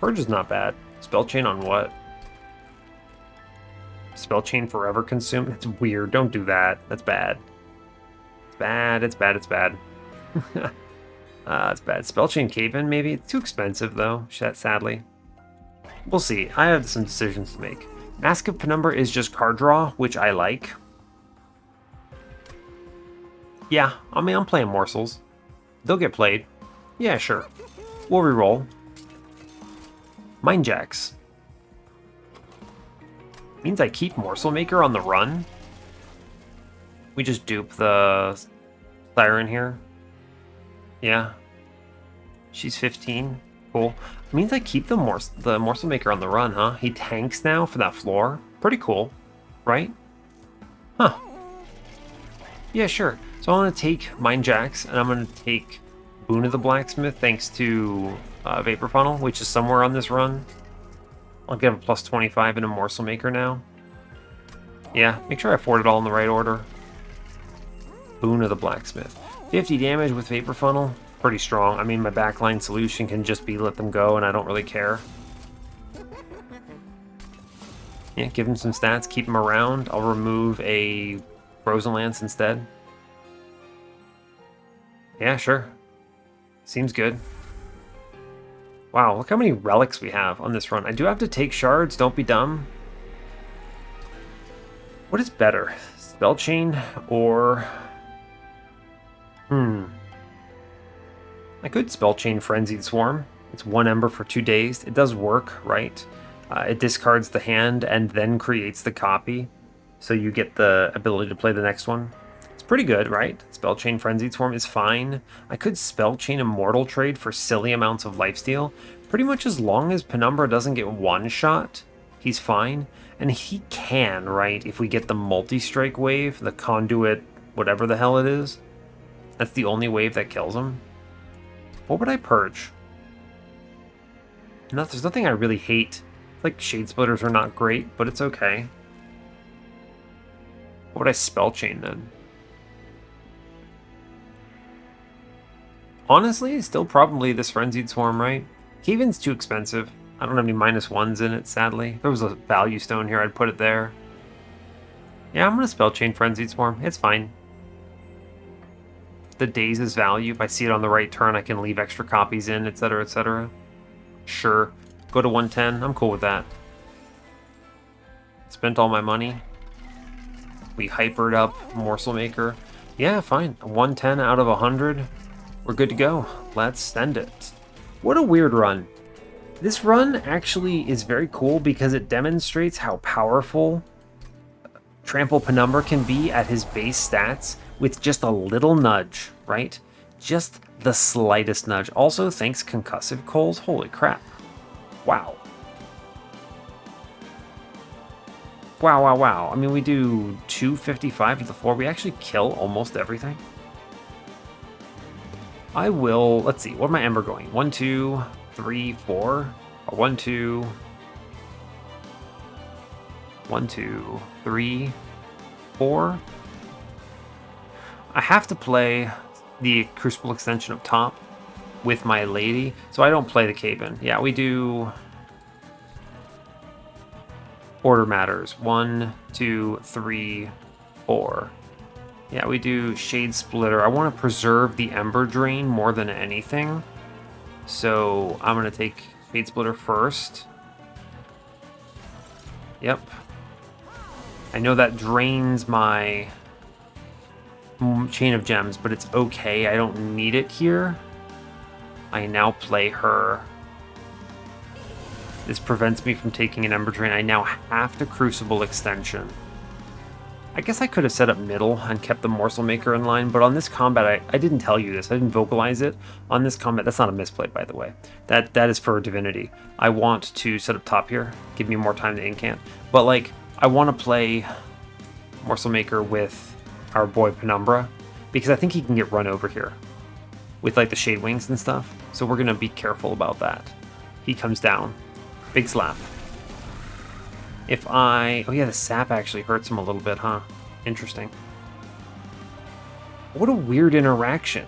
Purge is not bad. Spell Chain on what? Spell Chain Forever Consume? That's weird. Don't do that. That's bad. It's bad. It's bad. It's bad. It's bad. Spell Chain Cave In, maybe? It's too expensive, though, sadly. We'll see. I have some decisions to make. Mask of Penumbra is just card draw, which I like. Yeah, I mean, I'm playing Morsels. They'll get played. Yeah, sure. We'll reroll. Mind Jacks. Means I keep Morsel Maker on the run. We just dupe the Siren here. Yeah. She's 15. Cool. Means I keep the Morsel Maker on the run, huh? He tanks now for that floor. Pretty cool, right? Huh. Yeah, sure. So I'm going to take Mind Jacks, and I'm going to take Boon of the Blacksmith thanks to Vapor Funnel, which is somewhere on this run. I'll give a plus 25 in a Morsel Maker now. Yeah, make sure I afford it all in the right order. Boon of the Blacksmith. 50 damage with Vapor Funnel. Pretty strong. I mean, my backline solution can just be let them go, and I don't really care. Yeah, give him some stats, keep him around. I'll remove a Frozen Lance instead. Yeah, sure. Seems good. Wow, look how many relics we have on this run. I do have to take shards, don't be dumb. What is better? Spell Chain or... I could Spell Chain Frenzied Swarm. It's 1 Ember for 2 days. It does work, right? It discards the hand and then creates the copy. So you get the ability to play the next one. It's pretty good, right? Spell Chain Frenzied Swarm is fine. I could Spell Chain Immortal Trade for silly amounts of lifesteal. Pretty much as long as Penumbra doesn't get one-shot, he's fine. And he can, right? If we get the multi-strike wave, the conduit, whatever the hell it is. That's the only wave that kills him. What would I purge? No, there's nothing I really hate. Like, Shade Splitters are not great, but it's okay. What would I Spell Chain then? Honestly, still probably this Frenzied Swarm, right? Cave-In's too expensive. I don't have any -1s in it, sadly. If there was a value stone here, I'd put it there. Yeah, I'm gonna Spell Chain Frenzied Swarm. It's fine. The Daze's value, if I see it on the right turn, I can leave extra copies in, etc., etc. Sure. Go to 110. I'm cool with that. Spent all my money. We hypered up Morsel Maker. Yeah, fine. 110 out of 100. We're good to go. Let's send it. What a weird run. This run actually is very cool because it demonstrates how powerful Trample Penumbra can be at his base stats with just a little nudge, right? Just the slightest nudge. Also, thanks Concussive Coals. Holy crap. Wow. Wow, wow, wow. I mean, we do 255 to the floor. We actually kill almost everything. I will, let's see, what am I Ember going? 1, 2, 3, 4. 1, 2. 1, 2, 3, 4. I have to play the Crucible extension up top with my lady, so I don't play the Cave-In. Yeah, we do order matters. 1, 2, 3, 4. Yeah, we do Shade Splitter. I want to preserve the Ember Drain more than anything, so I'm going to take Shade Splitter first. Yep. I know that drains my Chain of Gems, but it's okay. I don't need it here. I now play her. This prevents me from taking an Ember Drain. I now have to Crucible Extension. I guess I could have set up middle and kept the Morsel Maker in line, but on this combat, I didn't tell you this. I didn't vocalize it. On this combat, that's not a misplay, by the way. That is for Divinity. I want to set up top here, give me more time to incant. But, like, I want to play Morsel Maker with our boy Penumbra, because I think he can get run over here with, like, the Shade Wings and stuff. So we're going to be careful about that. He comes down. Big slap. If I... Oh yeah, the sap actually hurts him a little bit, huh? Interesting. What a weird interaction.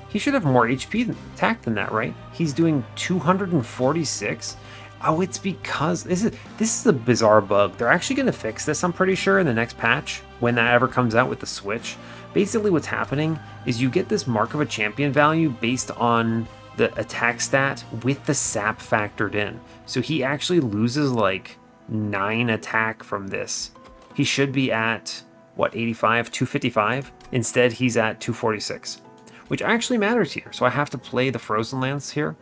He should have more HP attack than that, right? He's doing 246? Oh, it's because... This is a bizarre bug. They're actually going to fix this, I'm pretty sure, in the next patch, when that ever comes out with the Switch. Basically what's happening is you get this Mark of a Champion value based on the attack stat with the sap factored in. So he actually loses, like, 9 attack from this. He should be at, what, 85, 255? Instead, he's at 246, which actually matters here. So I have to play the Frozen Lance here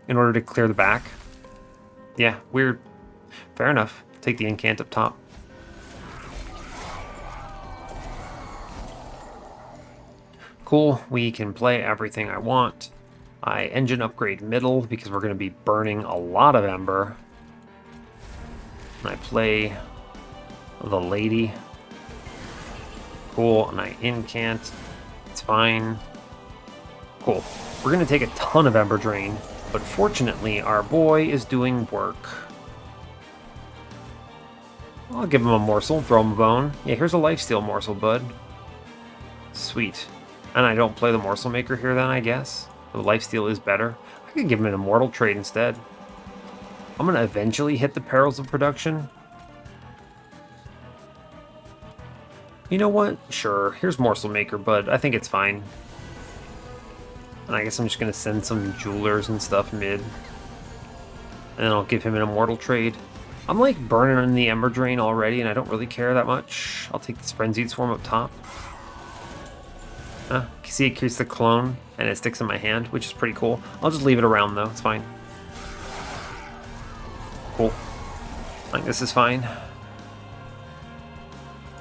in order to clear the back. Yeah, weird. Fair enough. Take the incant up top. Cool, we can play everything I want. I engine upgrade middle because we're going to be burning a lot of Ember. I play the lady. Cool, and I incant. It's fine. Cool. We're going to take a ton of Ember Drain, but fortunately our boy is doing work. I'll give him a morsel, throw him a bone. Yeah, here's a lifesteal morsel, bud. Sweet. And I don't play the Morsel Maker here then, I guess. The lifesteal is better. I could give him an Immortal trade instead. I'm going to eventually hit the Perils of Production. You know what? Sure, here's Morsel Maker, but I think it's fine. And I guess I'm just going to send some Jewelers and stuff mid. And then I'll give him an Immortal trade. I'm like burning in the Ember Drain already, and I don't really care that much. I'll take this Frenzied Swarm up top. See, it creates the clone, and it sticks in my hand, which is pretty cool. I'll just leave it around, though. It's fine. Cool. I think this is fine.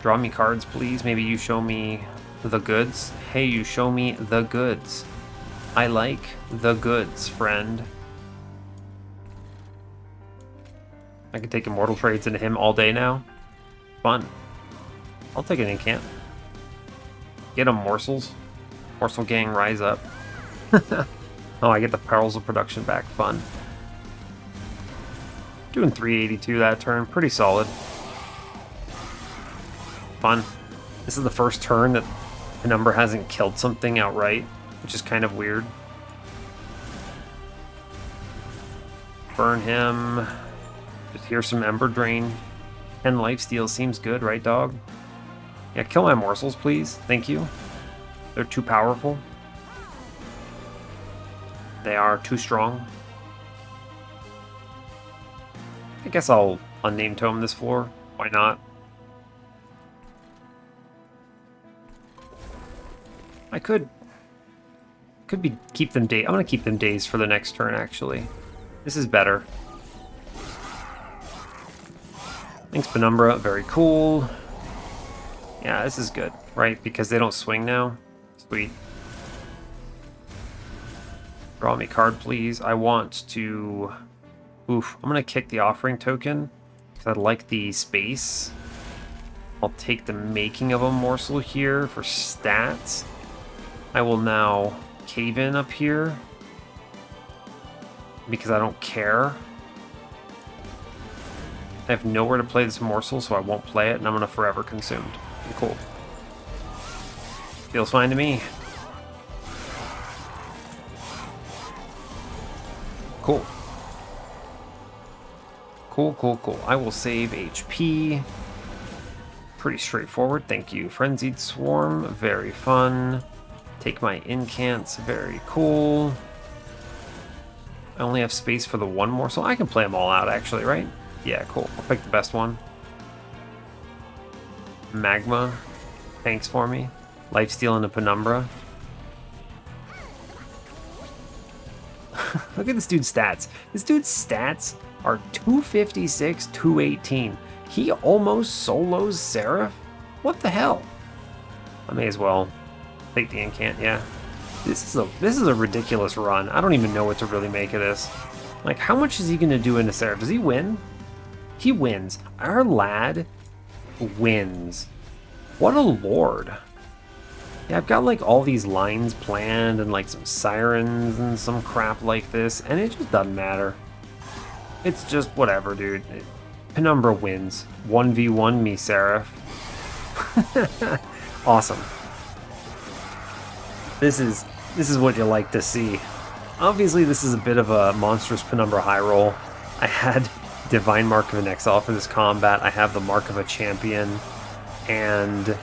Draw me cards, please. Maybe you show me the goods. Hey, you show me the goods. I like the goods, friend. I can take Immortal trades into him all day now. Fun. I'll take an incant. Get him morsels. Morsel gang, rise up. Oh, I get the Perils of Production back. Fun. Doing 382 that turn. Pretty solid. Fun. This is the first turn that Penumbra hasn't killed something outright, which is kind of weird. Burn him. Just here's some Ember Drain. 10 lifesteal seems good, right, dog? Yeah, kill my morsels, please. Thank you. They're too powerful. They are too strong. I guess I'll unname tome this floor. Why not? I could be keep them days. I'm gonna keep them days for the next turn. Actually, this is better. Thanks, Penumbra. Very cool. Yeah, this is good, right? Because they don't swing now. Sweet. Draw me card, please. I want to... Oof. I'm going to kick the offering token because I like the space. I'll take the making of a morsel here for stats. I will now cave in up here because I don't care. I have nowhere to play this morsel, so I won't play it, and I'm going to forever consumed. Cool. Feels fine to me. Cool. Cool, cool, cool. I will save HP. Pretty straightforward. Thank you. Frenzied Swarm. Very fun. Take my incants. Very cool. I only have space for the one morsel. I can play them all out, actually, right? Yeah, cool. I'll pick the best one. Magma. Thanks for me. Lifesteal into Penumbra. Look at this dude's stats. This dude's stats are 256, 218. He almost solos Seraph? What the hell? I may as well take the incant, yeah. This is a ridiculous run. I don't even know what to really make of this. Like, how much is he gonna do into Seraph? Does he win? He wins. Our lad wins. What a lord. Yeah, I've got like all these lines planned and like some sirens and some crap like this, and it just doesn't matter. It's just whatever, dude. Penumbra wins. 1v1 me, Seraph. Awesome. This is what you like to see. Obviously, this is a bit of a monstrous Penumbra high roll. I had Divine Mark of an Exile for this combat. I have the Mark of a Champion, and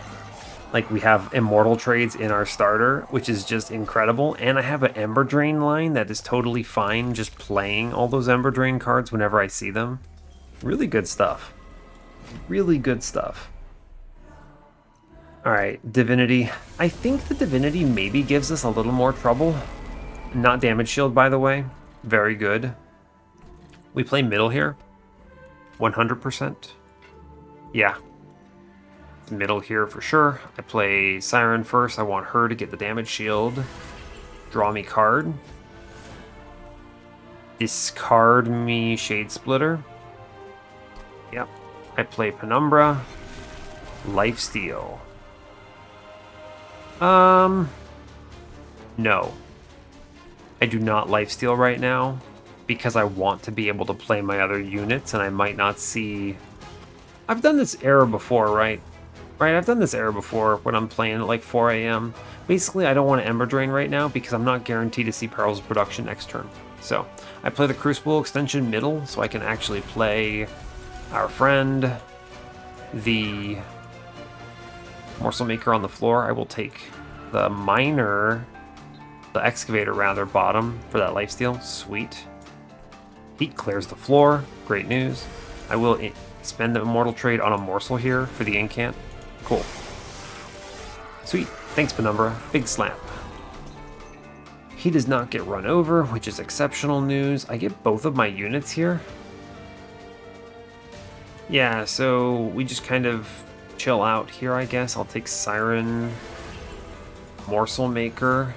like we have immortal trades in our starter, which is just incredible. And I have an Ember Drain line that is totally fine just playing all those Ember Drain cards whenever I see them. Really good stuff. Really good stuff. Alright, Divinity. I think the Divinity maybe gives us a little more trouble. Not damage shield, by the way. Very good. We play middle here. 100%. Yeah. Middle here for sure. I play Siren first. I want her to get the damage shield. Draw me card. Discard me Shade Splitter. Yep. I play Penumbra. Lifesteal. No. I do not lifesteal right now because I want to be able to play my other units, and I might not see... I've done this error before, right? Right, I've done this error before when I'm playing at like 4 a.m. Basically, I don't want to Ember Drain right now because I'm not guaranteed to see Perils of Production next turn. So, I play the Crucible extension middle so I can actually play our friend, the Morsel Maker on the floor. I will take the Miner, the Excavator rather, bottom for that lifesteal. Sweet. Heat clears the floor. Great news. I will spend the Immortal Trade on a Morsel here for the incant. Cool. Sweet. Thanks, Penumbra. Big slap. He does not get run over, which is exceptional news. I get both of my units here. Yeah, so we just kind of chill out here, I guess. I'll take Siren, Morsel Maker,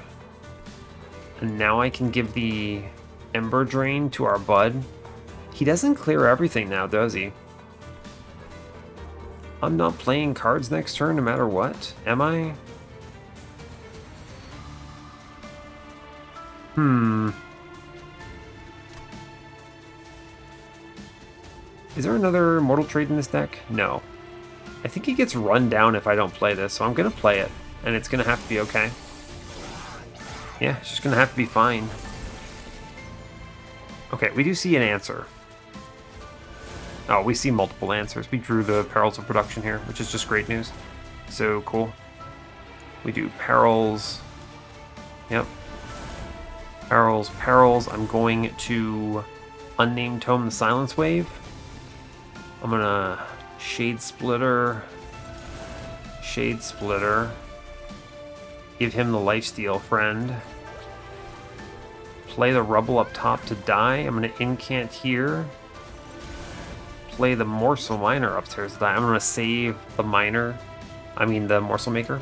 and now I can give the Ember Drain to our bud. He doesn't clear everything now, does he? I'm not playing cards next turn no matter what, am I? Is there another Mortal Trade in this deck? No. I think he gets run down if I don't play this, so I'm going to play it, and it's going to have to be okay. Yeah, it's just going to have to be fine. Okay, we do see an answer. Oh, we see multiple answers. We drew the Perils of Production here, which is just great news. So cool. We do Perils. Yep. Perils, Perils. I'm going to Unnamed Tome the Silence Wave. I'm going to Shade Splitter. Shade Splitter. Give him the Lifesteal friend. Play the Rubble up top to die. I'm going to incant here. Play the Morsel Miner upstairs to die. I'm going to save the Miner. I mean the Morsel Maker.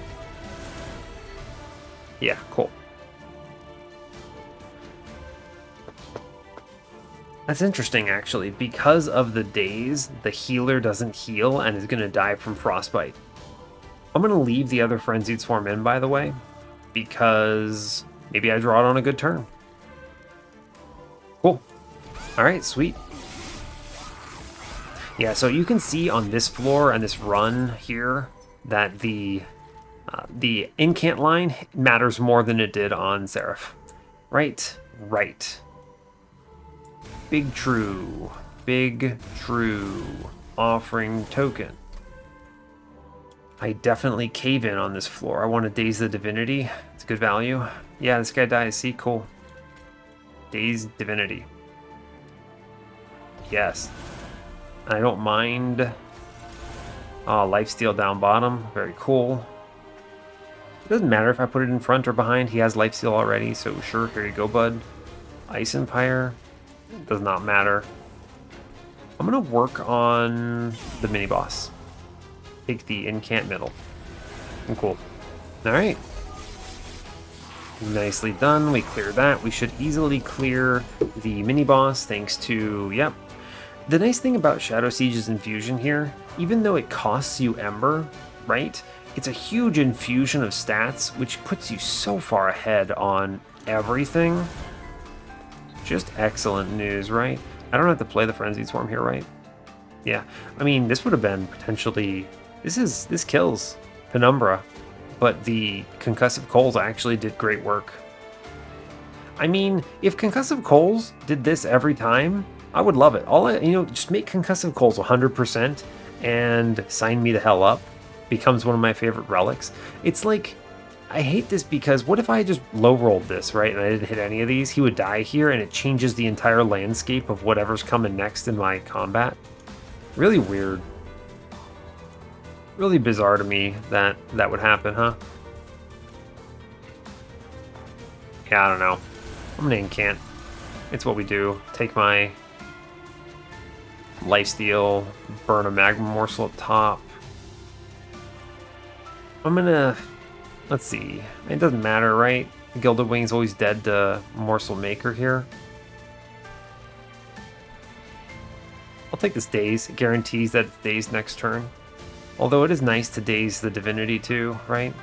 Yeah, cool. That's interesting, actually. Because of the days, the healer doesn't heal and is going to die from Frostbite. I'm going to leave the other Frenzied Swarm in, by the way, because maybe I draw it on a good turn. Cool. All right, sweet. Yeah, so you can see on this floor and this run here that the incant line matters more than it did on Seraph. Right, right. Big true, big true. Offering token. I definitely cave in on this floor. I want to Daze the Divinity. It's good value. Yeah, this guy dies. See, cool. Daze Divinity. Yes. I don't mind. Lifesteal down bottom. Very cool. It doesn't matter if I put it in front or behind. He has lifesteal already, so sure, here you go, bud. Ice Empire. Does not matter. I'm going to work on the mini-boss. Take the incant middle. Cool. Alright. Nicely done. We clear that. We should easily clear the mini-boss thanks to... Yep. The nice thing about Shadow Siege's infusion here, even though it costs you Ember, right? It's a huge infusion of stats, which puts you so far ahead on everything. Just excellent news, right? I don't have to play the Frenzied Swarm here, right? Yeah. I mean, this would have been potentially... This kills Penumbra, but the Concussive Coals actually did great work. I mean, if Concussive Coals did this every time, I would love it. Just make Concussive Coals 100% and sign me the hell up. Becomes one of my favorite relics. It's like, I hate this because what if I just low rolled this, right? And I didn't hit any of these? He would die here and it changes the entire landscape of whatever's coming next in my combat. Really weird. Really bizarre to me that that would happen, huh? Yeah, I don't know. I'm gonna incant. It's what we do. Take my lifesteal, burn a magma morsel up top. I'm gonna... Let's see. It doesn't matter, right? Gilded Wing's always dead to Morsel Maker here. I'll take this Daze. It guarantees that it's Daze next turn. Although it is nice to Daze the Divinity too, right?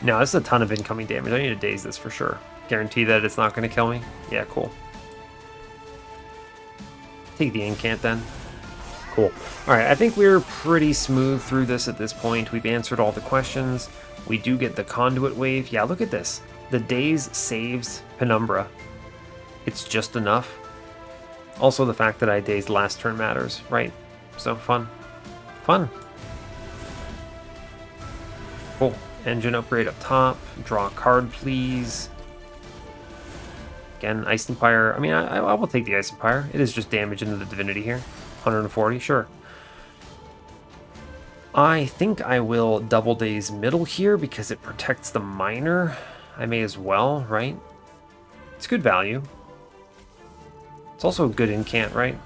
Now, this is a ton of incoming damage. I need to Daze this for sure. Guarantee that it's not going to kill me. Yeah, cool. Take the incant then. Cool. Alright, I think we're pretty smooth through this at this point. We've answered all the questions. We do get the Conduit Wave. Yeah, look at this. The Daze saves Penumbra. It's just enough. Also, the fact that I dazed last turn matters, right? So, fun. Fun. Cool. Engine upgrade up top. Draw a card, please. Again, Ice Empire. I mean, I will take the Ice Empire. It is just damage into the Divinity here. 140, sure. I think I will double daze middle here because it protects the Miner. I may as well, right? It's good value. It's also a good incant, right?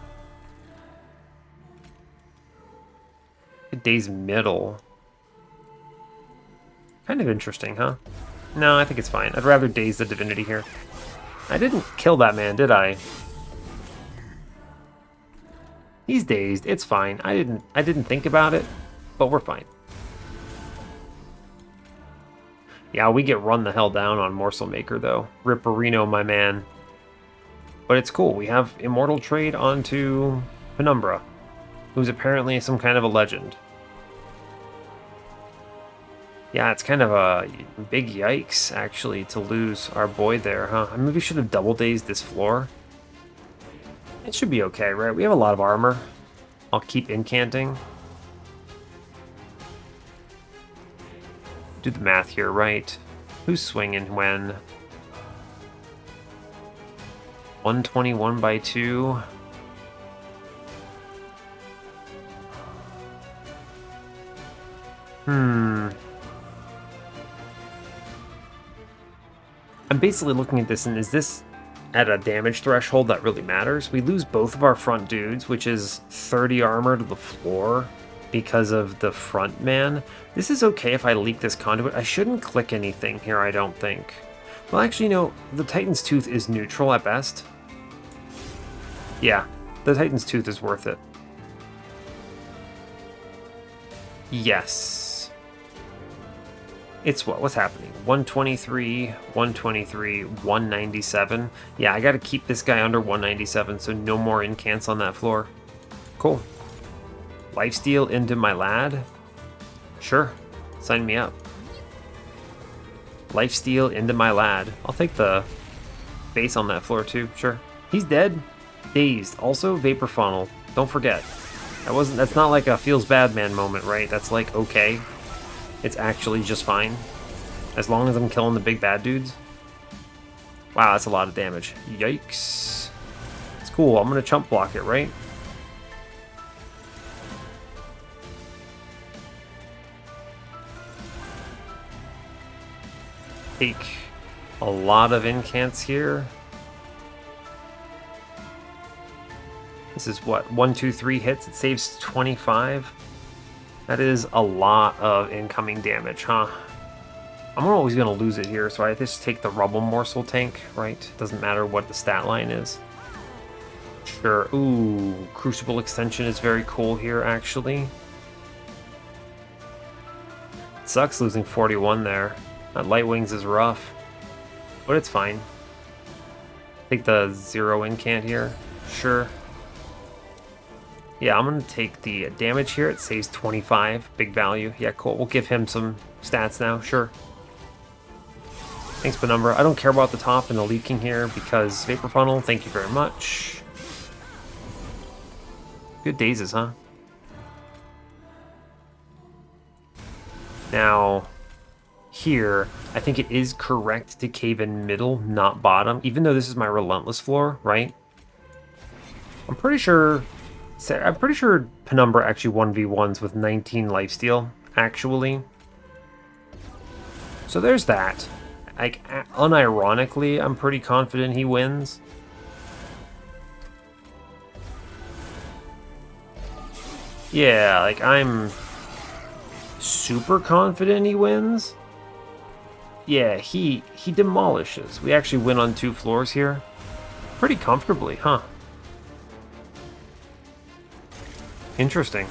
Daze middle. Kind of interesting, huh? No, I think it's fine. I'd rather daze the Divinity here. I didn't kill that man, did I? He's dazed. It's fine. I didn't think about it, but we're fine. Yeah, we get run the hell down on Morsel Maker though. Ripperino, my man. But it's cool. We have Immortal Trade onto Penumbra, who's apparently some kind of a legend. Yeah, it's kind of a big yikes, actually, to lose our boy there, huh? I maybe should have double dazed this floor. It should be okay, right? We have a lot of armor. I'll keep incanting. Do the math here, right? Who's swinging when? 121 by 2. I'm basically looking at this, and is this at a damage threshold that really matters? We lose both of our front dudes, which is 30 armor to the floor because of the front man. This is okay if I leak this conduit. I shouldn't click anything here, I don't think. Well, actually, no, the Titan's Tooth is neutral at best. Yeah, the Titan's Tooth is worth it. Yes. It's what's happening? 123, 123, 197. Yeah, I got to keep this guy under 197, so no more incants on that floor. Cool. Lifesteal into my lad? Sure. Sign me up. Lifesteal into my lad. I'll take the base on that floor too, sure. He's dead. Dazed. Also, Vapor Funnel. Don't forget. That's not like a feels bad man moment, right? That's like okay. It's actually just fine. As long as I'm killing the big bad dudes. Wow, that's a lot of damage. Yikes. It's cool. I'm gonna chump block it, right? Take a lot of incants here. This is what, 1, 2, 3 hits. It saves 25. That is a lot of incoming damage, huh? I'm always going to lose it here, so I just take the Rubble Morsel tank, right? Doesn't matter what the stat line is. Sure. Ooh, Crucible Extension is very cool here, actually. It sucks losing 41 there. That Light Wings is rough, but it's fine. Take the 0 incant here. Sure. Yeah, I'm going to take the damage here. It saves 25. Big value. Yeah, cool. We'll give him some stats now. Sure. Thanks, Penumbra. I don't care about the top and the leaking here because Vapor Funnel, thank you very much. Good dazes, huh? Now, here, I think it is correct to cave in middle, not bottom, even though this is my Relentless floor, right? I'm pretty sure Penumbra actually 1v1s with 19 lifesteal, actually. So there's that. Like, unironically, I'm pretty confident he wins. Yeah, like, I'm super confident he wins. Yeah, he demolishes. We actually win on 2 floors here. Pretty comfortably, huh? Interesting.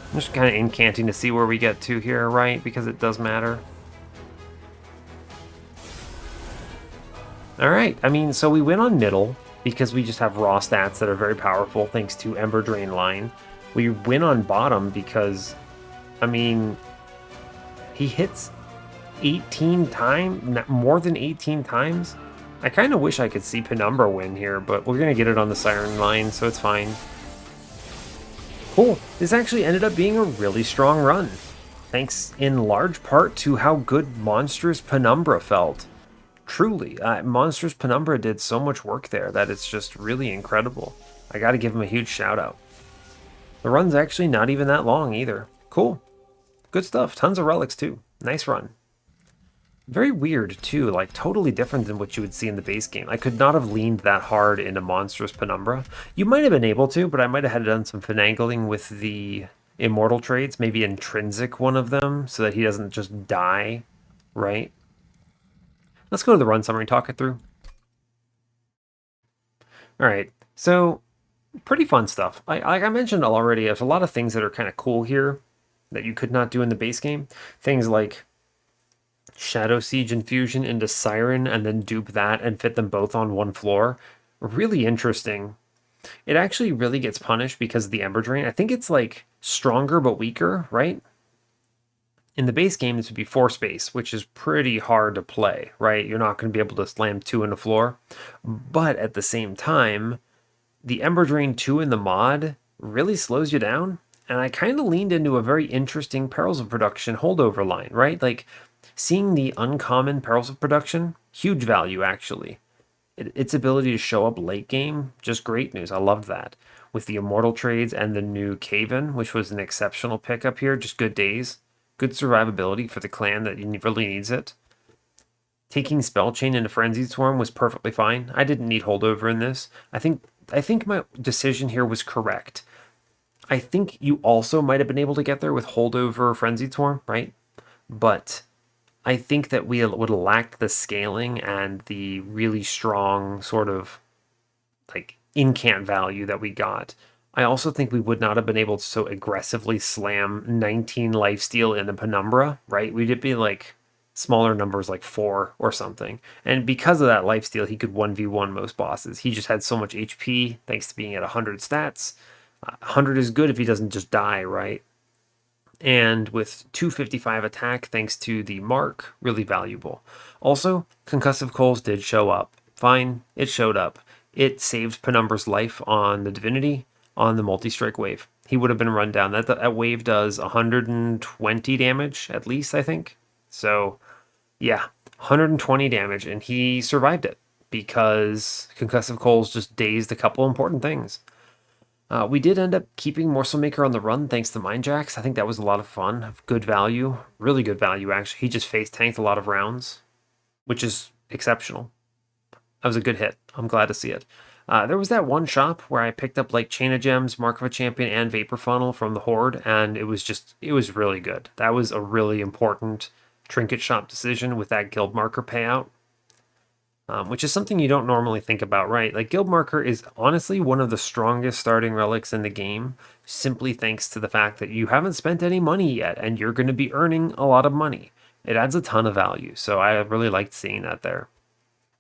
I'm just kind of incanting to see where we get to here, right? Because it does matter. Alright, I mean, so we win on middle because we just have raw stats that are very powerful thanks to Ember Drain line. We win on bottom because, I mean, he hits 18 times, more than 18 times. I kind of wish I could see Penumbra win here, but we're going to get it on the Siren line, so it's fine. Cool. This actually ended up being a really strong run, thanks in large part to how good Monstrous Penumbra felt. Truly, Monstrous Penumbra did so much work there that it's just really incredible. I got to give him a huge shout out. The run's actually not even that long either. Cool. Good stuff. Tons of relics too. Nice run. Very weird too, like totally different than what you would see in the base game. I could not have leaned that hard into Monstrous Penumbra. You might have been able to, but I might have had done some finagling with the immortal traits, maybe intrinsic one of them, so that he doesn't just die, right? Let's go to the run summary, talk it through. All right, so pretty fun stuff. Like I mentioned already, there's a lot of things that are kind of cool here that you could not do in the base game. Things like Shadow Siege Infusion into Siren and then dupe that and fit them both on one floor. Really interesting. It actually really gets punished because of the Ember Drain. I think it's like stronger but weaker, right? In the base game, this would be 4 space, which is pretty hard to play, right? You're not going to be able to slam 2 in the floor. But at the same time, the Ember Drain 2 in the mod really slows you down. And I kind of leaned into a very interesting Perils of Production holdover line, right? Like, seeing the uncommon Perils of Production, huge value, actually. Its ability to show up late game, just great news. I loved that. With the Immortal trades and the new Caven, which was an exceptional pickup here, just good days. Good survivability for the clan that really needs it. Taking Spell Chain into Frenzied Swarm was perfectly fine. I didn't need holdover in this. I think my decision here was correct. I think you also might have been able to get there with holdover Frenzied Swarm, right? But I think that we would have lacked the scaling and the really strong sort of like incant value that we got. I also think we would not have been able to so aggressively slam 19 lifesteal in the Penumbra, right? We'd be like smaller numbers like 4 or something. And because of that lifesteal, he could 1v1 most bosses. He just had so much HP thanks to being at 100 stats. 100 is good if he doesn't just die, right? And with 255 attack, thanks to the mark, really valuable. Also, concussive coals did show up. Fine, it showed up. It saved Penumbra's life on the Divinity on the multi-strike wave. He would have been run down. That wave does 120 damage at least, I think. So, yeah, 120 damage, and he survived it because concussive coals just dazed a couple important things. We did end up keeping Morsel Maker on the run thanks to Mind Jacks. I think that was a lot of fun. Good value. Really good value, actually. He just face tanked a lot of rounds, which is exceptional. That was a good hit. I'm glad to see it. There was that one shop where I picked up like Chain of Gems, Mark of a Champion, and Vapor Funnel from the Horde, and it was really good. That was a really important trinket shop decision with that guild marker payout. Which is something you don't normally think about, right? Like, Guild Marker is honestly one of the strongest starting relics in the game, simply thanks to the fact that you haven't spent any money yet, and you're going to be earning a lot of money. It adds a ton of value, so I really liked seeing that there.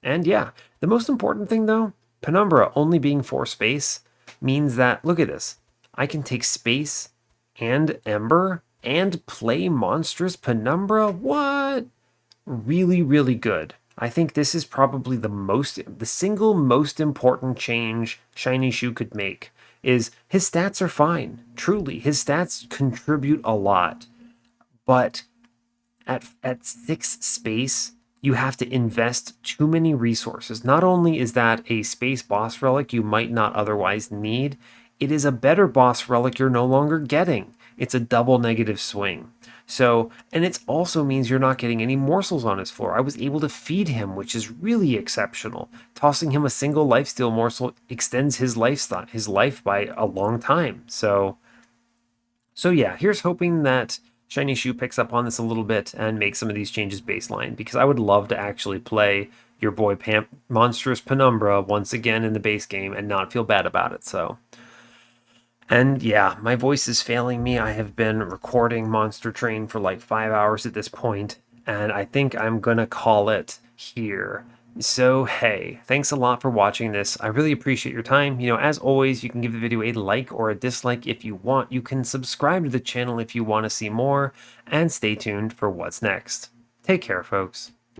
And yeah, the most important thing though, Penumbra only being 4 space means that, look at this, I can take space and Ember and play monstrous Penumbra? What? Really, really good. I think this is probably the single most important change Shiny Shoe could make is his stats are fine. Truly, his stats contribute a lot. But at 6 space, you have to invest too many resources. Not only is that a space boss relic you might not otherwise need, it is a better boss relic you're no longer getting. It's a double negative swing. So, and it also means you're not getting any morsels on his floor. I was able to feed him, which is really exceptional. Tossing him a single lifesteal morsel extends his life by a long time. So yeah, here's hoping that Shiny Shoe picks up on this a little bit and makes some of these changes baseline, because I would love to actually play your boy Monstrous Penumbra once again in the base game and not feel bad about it. So. And yeah, my voice is failing me. I have been recording Monster Train for like 5 hours at this point, and I think I'm gonna call it here. So hey, thanks a lot for watching this. I really appreciate your time. As always, you can give the video a like or a dislike if you want. You can subscribe to the channel if you want to see more, and stay tuned for what's next. Take care, folks.